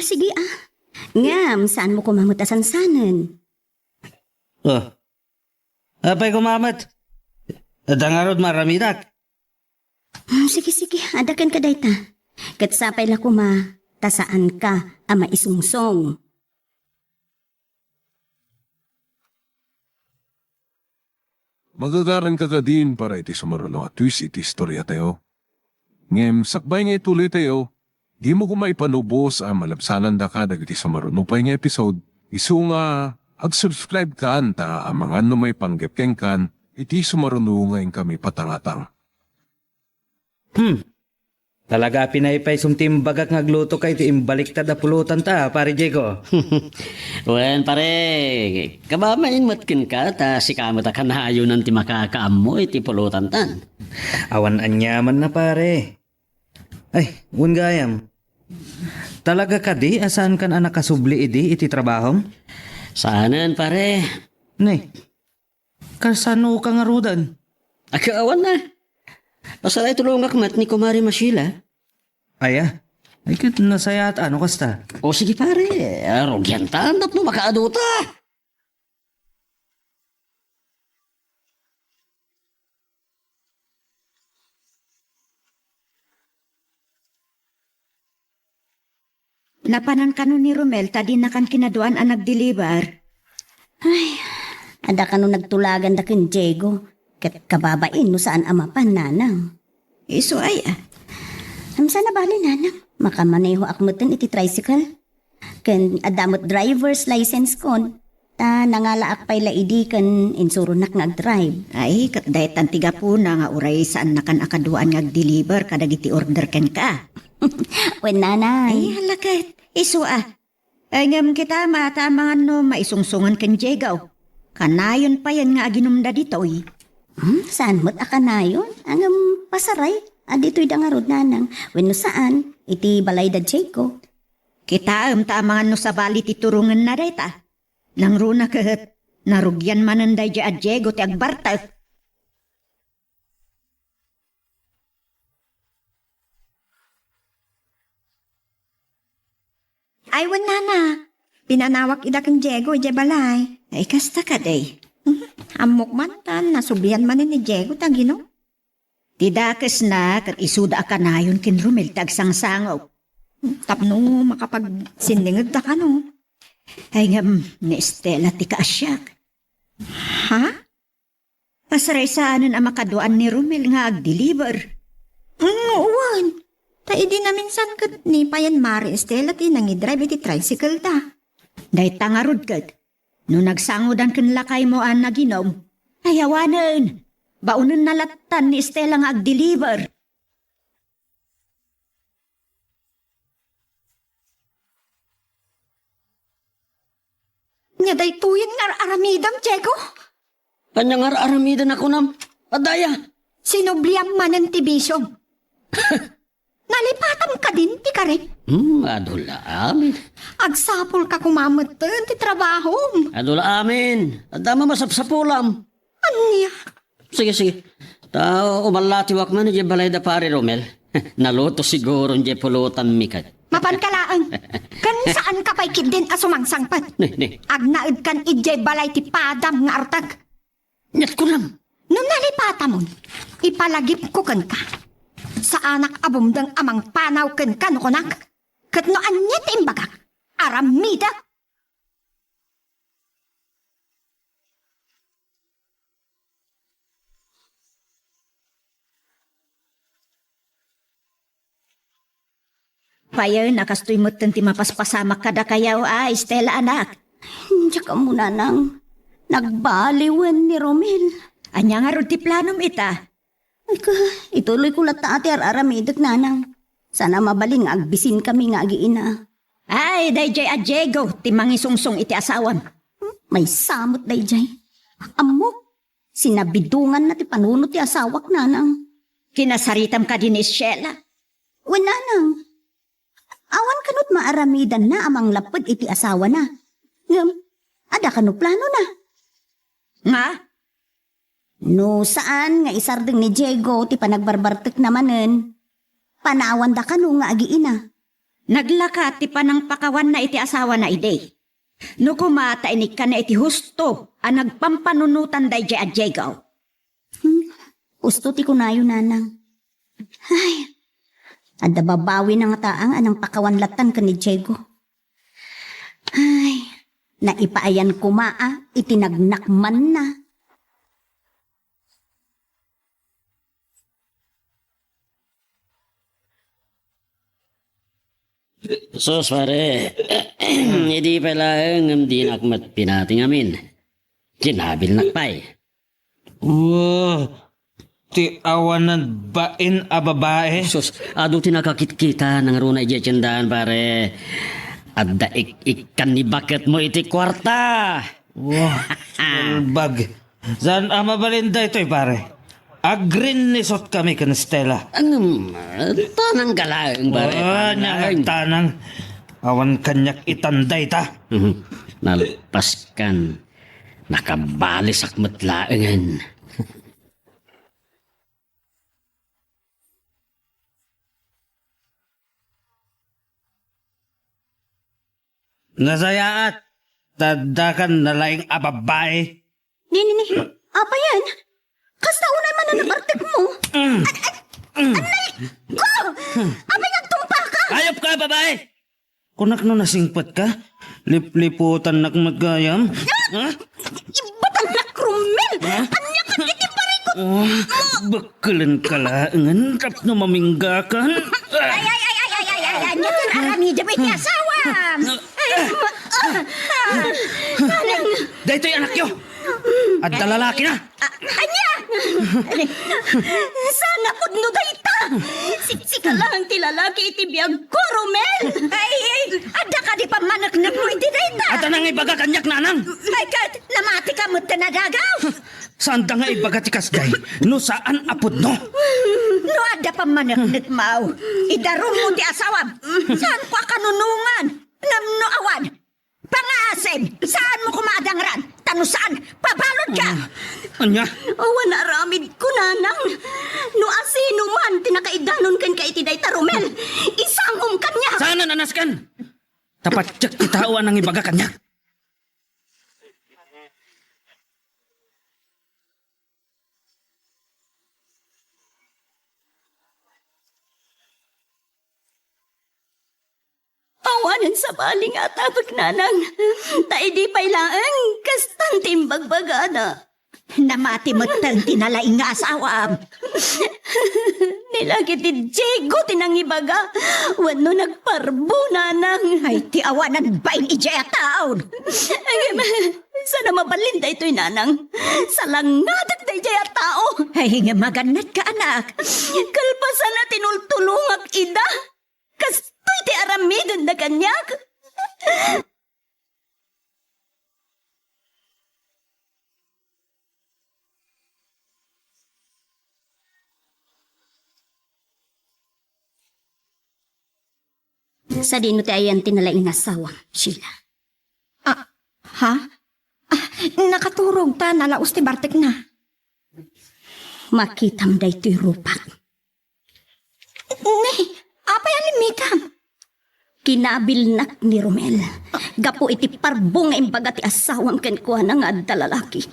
Sige Ngam, saan mo kumamutasan sanan? Oh, apay kumamat. At ang arod maramidak. Sige, adakan ka dayta. Katsapay la kuma, tasaan ka ama isungsong. Magagaran ka din para iti sumarulo at twist iti istorya tayo. Ngem, sakbay nga ituloy tayo, di mo kumaipanubos ang malabsanan da ka dagiti sumarulo pa nga episode, isu nga, ag-subscribe ka anta ang mga ano may panggepkeng kan, iti sumarulo ngayon kami patangatang. Talaga pinaypay sumtimbagak nga gluto kay ti imbaliktad na pulutan ta, pare Diego. Wen pare, kabamain matkin ka, ta si kamot ka nahayo ng ti makakaamo iti pulutan tan. Awan anyaman na pare. Ay, gayam. Talaga ka di, asaan kan anak kasubli idi iti trabahom? Saanan pare? Nay, kasano ka nga rudan? Agaawan na. Pasalay tulong akmat ni Kumari Masila. Aya, ay kit nasaya at ano kasta? O sige pare, arogyan tanap no makaaduta. Napanan kano ni Romel, tadi na kan kinaduan ang nag-deliver. Ada ka no nagtulagan da ken Diego. Ket kababain no saan amapan nanang. Iso ay Amsa na bali nanang. Makamaneho akmutin iti tricycle. Ken adamot driver's license kon. Ta nangalaak pay laidi ken insurunak nag-drive. Ay, kat dahit ang tiga po na nga uray saan na kan akaduan nag-deliver kadagiti order ken ka. Wen nanay. Ay, halakat. Iso Ay, ngam kita matamangan no maisungsungan ken Diego. Kanayon pa yan nga aginumda dito eh. Saan mo't akanayon? Ang pasaray. Adito'y dangarod nanang. Wenno saan? Iti balay da Diego. Kita tamangan no sa bali ti turungan na dayta. Nang runa kahat, narugyan mananday di Diego ti agbarta. Ay, wala na. Pinanawak ida kang Diego, di balay. Ay, kasta ka day. Amok man tan, nasubihan man ni Diego, tagino. Tidakas na, kat isuda ka na yun kin Romel, tagsangsangaw. Tapno, makapag-sindingag ta ka no. Ay nga, ni Estela ti kaasyak. Ha? Pasaray saanan ang makaduan ni Romel nga ag-deliver. Uwan. Ta idi na minsan kat ni payan Mari Estela ti nangi-drive iti tricycle ta. Day tangarod kat. No nagsangodan ken lakay mo an naginom. Ayawanan. Baunan nalatan ni Estela nga ag-deliver. Nya day tuyin nga aramidam, Diego. Kanyang aramidan ako nam. Adaya. Sinubliam man ang tibisyo. Nalipatam ka din, ti kare. Adula amin. Agsapol ka kumamatan, ti trabaho. Adula amin. Adama masapsapulam. Anya? Sige, sige. Tao, umalatiwak man ni balay da pare Romel. Naluto siguro ni pulutan mikat. Mapankalaang. Kan saan ka pa'y kidin asumangsangpat? Ni. Agnaid kan ijay balay ti padam nga artag. Nyat ko lang. Nung nalipata mo, ipalagip ko kan ka. Sa anak abumdang amang panaw kan ka no konak. Kat no anyat imbagak. Aramida. Payo, nakastoy mo ti mapaspasamak kada kayaw, Estela anak. Tsaka muna nang nagbaliwan ni Romel. Anya nga ron ti planom ita. Ay ka, ituloy ko lata ati aramidot nanang. Sana mabaling agbisin kami nga agiina. Ay, dayjay a Diego, ti mangisungsong iti asawam. May samot dayjay. Amok, sinabidungan na ti panunot ti asawak nanang. Kinasaritam ka din ni Sheila. Wala nang. Awan kanot maaramidan na amang lapad iti asawa na. Ngam, ada kano plano na. Nga? No saan nga isardeng ni Diego ti panagbarbartek namanen. Panawan da kano nga agiina. Naglaka ti panang pakawan na iti asawa na ide. No kumata inik ka na iti husto ang nagpampanunutan dayjay a Diego. Gusto ti kunayo nanang. Ay, ada babawi na nga taang anang pakawanlatan ka ni Diego. Ay, naipaayan kumaa, itinagnakman na. Sus pare, hindi pala ang di nakmat pinating amin. Kinabil nakpay. Wow, ti awanan bain a babae. Sus, ado tinakakit-kita ng runa ijechendahan pare. At ikan ni bakit mo iti kwarta. Wow, bag. Saan ama balinda ito'y pare? Agrin ni sot kami kan Stella. Tanang galaang pare. Tanang. Awan kanyak itanday ta. Nalpaskan. Nakabalisak matlaangan. Nasayaat. Tadakan na laing ababae. Ni. Apa yan? Kasta unay man na nabartek mo. Anay ko! Apa nagtumpa ka? Ayop ka, babae! Kunak no nasingpat ka? Lipliputan nak magayam? Ha? Ibatan na krumel! Anya ka kiti parikot! Oh, bakalan ka laangan. Rap na maminggakan. Ay! Anya kan arami jabit niya asawa! Dahito yung anak nyo! At dalalaki na! Anya! Sana pud no dayta! Siksika lang ti lalaki iti biyag ko, Romel! Ay! Ada ka di pamanak na mo iti dayta! At anang ibaga kanyak nanang! Ay kat! Namati ka mo tanagagaw! Saan da nga ibaga ti kasday? No saan apod no? No ada pamanak nagmaw! Idarum mo ti asawam! Saan ko kanunungan? Namno awan! Pangasim! Saan mo kumadangran? Tano saan? Pabalod ka! Anya? Awan na aramid ko, nanang. No asino man, tinakaidanon kan ka itiday tarumel. Isangom kanya. Sana nanaskan? Tapat tsak ti tauan ang ibaga kanyak. Awanan sa baling at apag nanang. Ta di pailaan, kastang timbagbagana. Namati mo tang tinalaing nga asawam. Nilagi ti Diego tinangibaga. Wano nagparbo nanang. Ay ti awanan bain ijaya taon. Sana mabalinda ito'y nanang. Salangadak da ijaya tao. Ay nga maganat ka anak. Kalpasan na tinultulungak ida. Kastoy ti aramidon na kanyak. Sa dino ti ayan tinalaing asawa, Sheila. Ha? Nakaturog ta, nalaos ti Bartek na. Makitam da ito'y rupak. Nay, apa yan limitam? Kinabilnak ni Romel. Gapo iti parbong nga imbaga ti asawang kenkuha na nga adda lalaki.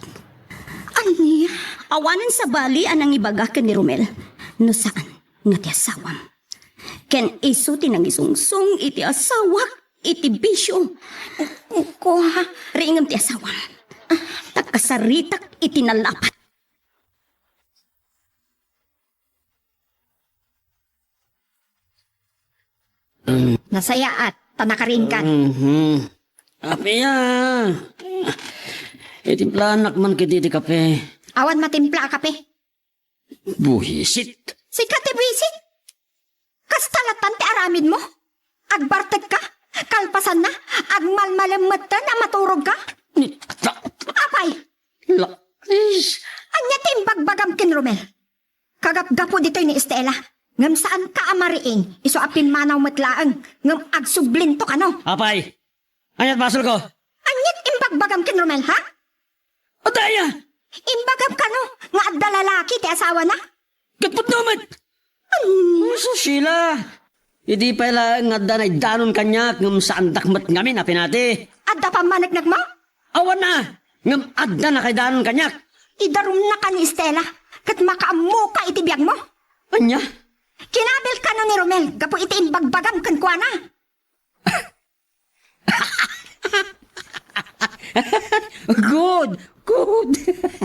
Anya? Awanan sa bali anang ibaga ken ni Romel. No saan nga ti asawam. Ken iso tinang isungsong iti asawa, iti bisyo. Ko ha? Ringam ti asawam. Takasaritak iti nalapat. Nasayaat, tanakarin kan. Apiya. Itimplanak man kiti ti kape. Awan matimpla kape. Buhisit. Si Katibisit. Kastalatan ti aramid mo. Agbartag ka. Kalpasan na. Agmalmalamat na maturog ka. Apay. Lakis. Anya timbagbagam kin Romel. Kagapgapo dito ni Estela. Ngam saan ka amariing. Iso apin manaw matlaang. Ngam agsublinto ka no. Apay. Anyat basol ko. Anyat imbagbagam kin Romel ha? Ataya. Imbagam ka no. Nga adda lalaki ti asawa na. Kapot naman. So Sheila. Hindi pala nga danay danon kanyak ngam saan dakmat ngamin apin ate. Adda pa managnak mo? Awan na. Ngam adda na kay danon kanyak. Idarum na ka ni Estela. Kat makaamu ka iti biyag mo. Anya? Kinabil ka no ni Romel. Gapo iti imbagbagam kan kwa na. Good. Good.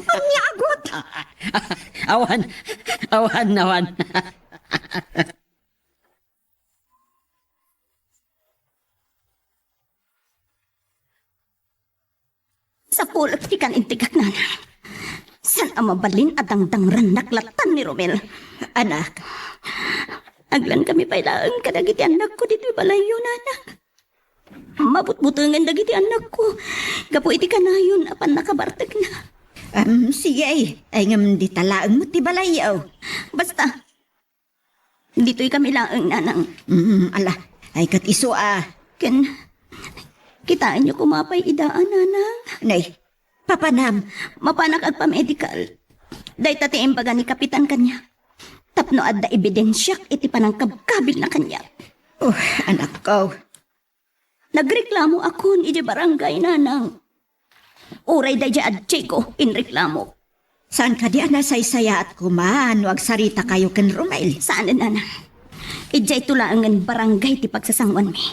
Anya agot. Awan. Sa pulot ti kan intikak nanang. San ang mabalin at ang dangran naklatan ni Romel? Anak, Aglan kami pailaan kadagiti anak ko dito balayo nanak. Mabutbutangan dagiti anak ko. Gapo iti kanayon apan nakabartag na. sige ay ngam di talaan mo ti balayaw. Basta, dito'y kami laang nanang. Ala, ay kat iso Ken, kitaan niyo kumapay idaan nanang. Nay, papanam, Mapanak at pamedikal. Day tati imbaga ni kapitan kanya. Tapno adda ebidensyak iti panangkabkabil na kanya. anak ko. Nagreklamo ako ni di barangay nanang. Uray day adche ko inreklamo. Saan ka di nasaysaya at kuman, wag sarita kayo ken Romel. Saan na nanang? Ijay tulaangan barangay ti pagsasangwan mi.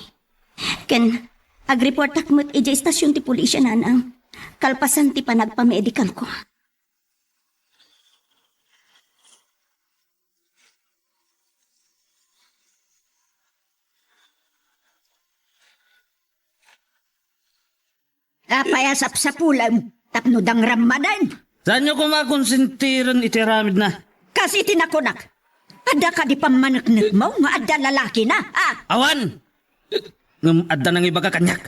Ken, agreport akmat ijay stasyon ti pulisya nanang. Kalpasan ti panagpamedikal ko. Payasap sa pulang, tapno dang ramadan. Saan nyo kumakonsentiran iti ramid na? Kasi tinakunak. Ada ka di pamanaknak mo, nga ada lalaki na, Awan! Ngam adda nang iba ka kanyak.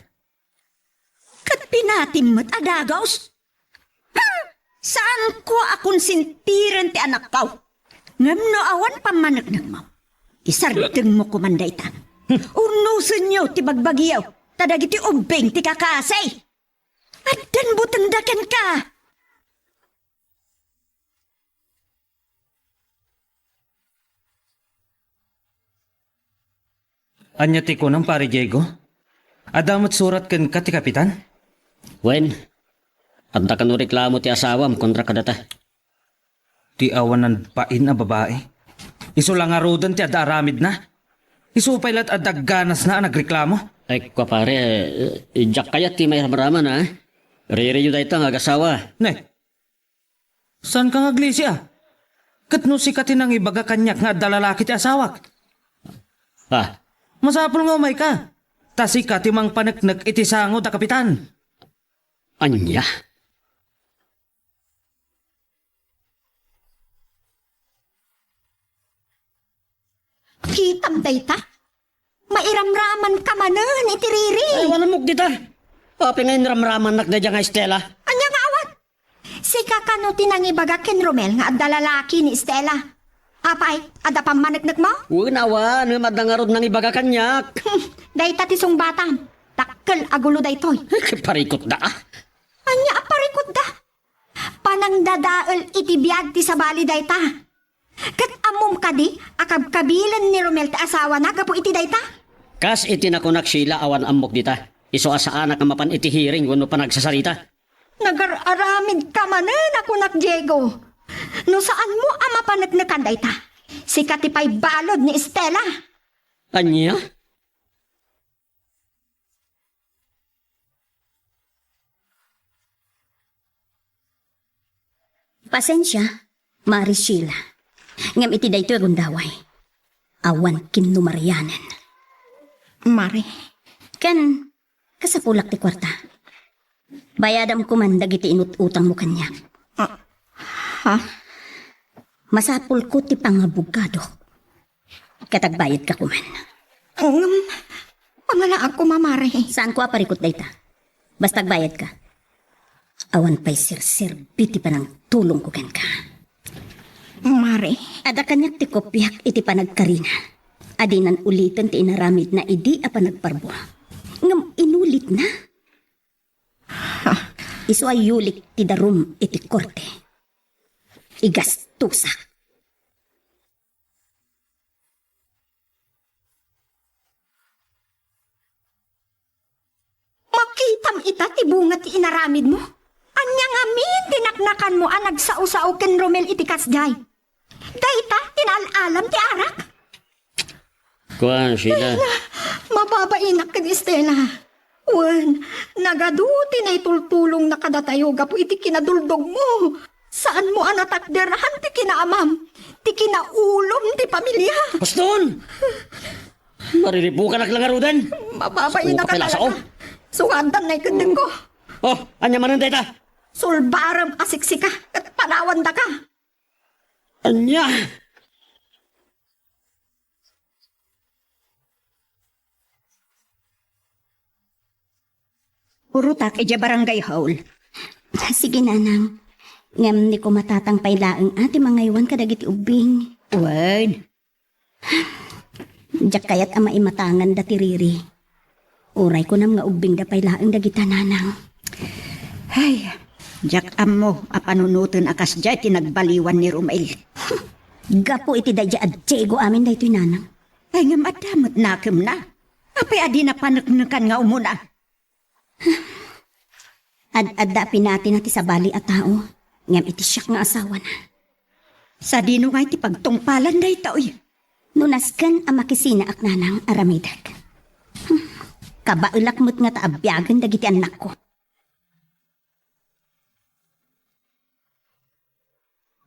Kat pinatim mo't adagaws. Saan ko akong sintiran ti anak ko? Ngam no awan pamanaknak mo. Isardeng mo kumanday ta. Unusan nyo ti bagbagyaw. Tadagiti umbeng ti kakasay. At dan butandakan ka. Anya ti ko ng pare Diego? Adamot surat ken ka ti kapitan? Wen, anta ka no reklamo ti asawam kontra kadata. Ti awanan pain na babae. Iso lang arudan ti adda aramid na. Iso pailat adda ganas na nagreklamo. Ay, kwa pare, jak kayat ti may ramaraman ha. Riri yu dayta nga agasawa. Ne, saan ka nga aglisya? Katno si katinang ibaga kanyak nga adda lalaki ti asawak. Ha, Masapol nga umay ka. Tasi ka timang panagnag iti sango da kapitan. anya? Kitam dayta. Mairamraman ka manan iti Riri. Ay, wala mok dita. Papi ngayon ramraman nak na dyan nga Estela. Anya nga awan. Si kakano tinangibaga ken Romel nga adda lalaki ni Stella. Apay, ada pamanagnak mo? Unawan, madangarod ng ibaga kanyak. Dayta ti sung batam. Takkel agulo daytoy. Parikot da. Anya aparikot da. Panang dadael iti biag ti sabali dayta. Kat amom kadi, akabkabilan ni Romel ti asawa na gapo iti dayta. Kas iti nakunak sila awan amok dita. Iso asaan ka mapan iti hearing wano pa nagsasarita. Nagararamid ka manen ako nak Diego. No saan mo ama panagnakan dayta? Si katipay balod ni Estela. Anya? Pasensya, Mari Sheila. Ngam iti daytoy gundaway. Awan kinumarianan. Mari. Ken, kasapulak ti kwarta. Bayadam ko man dagiti inut-utang mo kanya. Ha? Masapul ko ti pangabugado. Katagbayad ka kuman. Pangala ako mamari. Saan ko aparikot dayta? Bastag bayad ka. Awan pa'y sir-biti pa ng tulong ko ken ka. Mari. Ada kanyak ti kopyak iti panagkarina. Adinan ulitan ti inaramid na idi a panagparbo. Ngam inulit na. Isu ay yulik ti darum iti korte. Igastusak. Makitam ita ti bunga ti inaramid mo. Anyang amin tinaknakan mo ang nagsao-sao ken Romel iti kasjay. Dayta tinalalam ti arak. Kuan, Sheila. Mababainak ken Estela. Wen, nagaduti na itultulong na kadatayo gapo iti kinaduldog mo. Saan mo anatakderahan ti kinaamam? Ti kinaulom ti pamilya. Paston! Mariribukan ak lang arudan. Mababainak ka Kapilasa ko. talaga. Sukandan na ikandeng ko. Oh, anya manan dayta. Sulbaram asiksika at tanawan da ka. Anya! Urutak ija barangay hall. Sige nanang. Ngam ni ko matatang pailaang ati mga iwan kadagiti ubing. Wen, Diyak kayat ama imatangan dati riri. Uray ko nam nga ubing da pailaang dagita nanang. ay, jak ammo apanunutan akas jay tinagbaliwan ni Rumail. Gapo iti dadya at Diego amin da ito'y nanang. Ay nga madamot nakim na. Apay adi na panaknakan nga umuna. Ad-adda pinati nati sa bali at tao. Ngam iti siyak nga asawa na. Sa dino nga iti pagtungpalan da ito'y. Nunaskan ang makisina ak nanang aramidag. Kabaulak mo't nga taabyagan dagiti anak ko.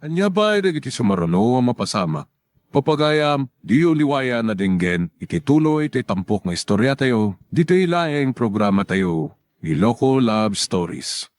Anya ba dagiti sumaruno ang mapasama? Papagayam, di uliwaya na dinggen, iti tuloy iti tampok nga istorya tayo, dito ilaing programa tayo, Iloko Love Stories.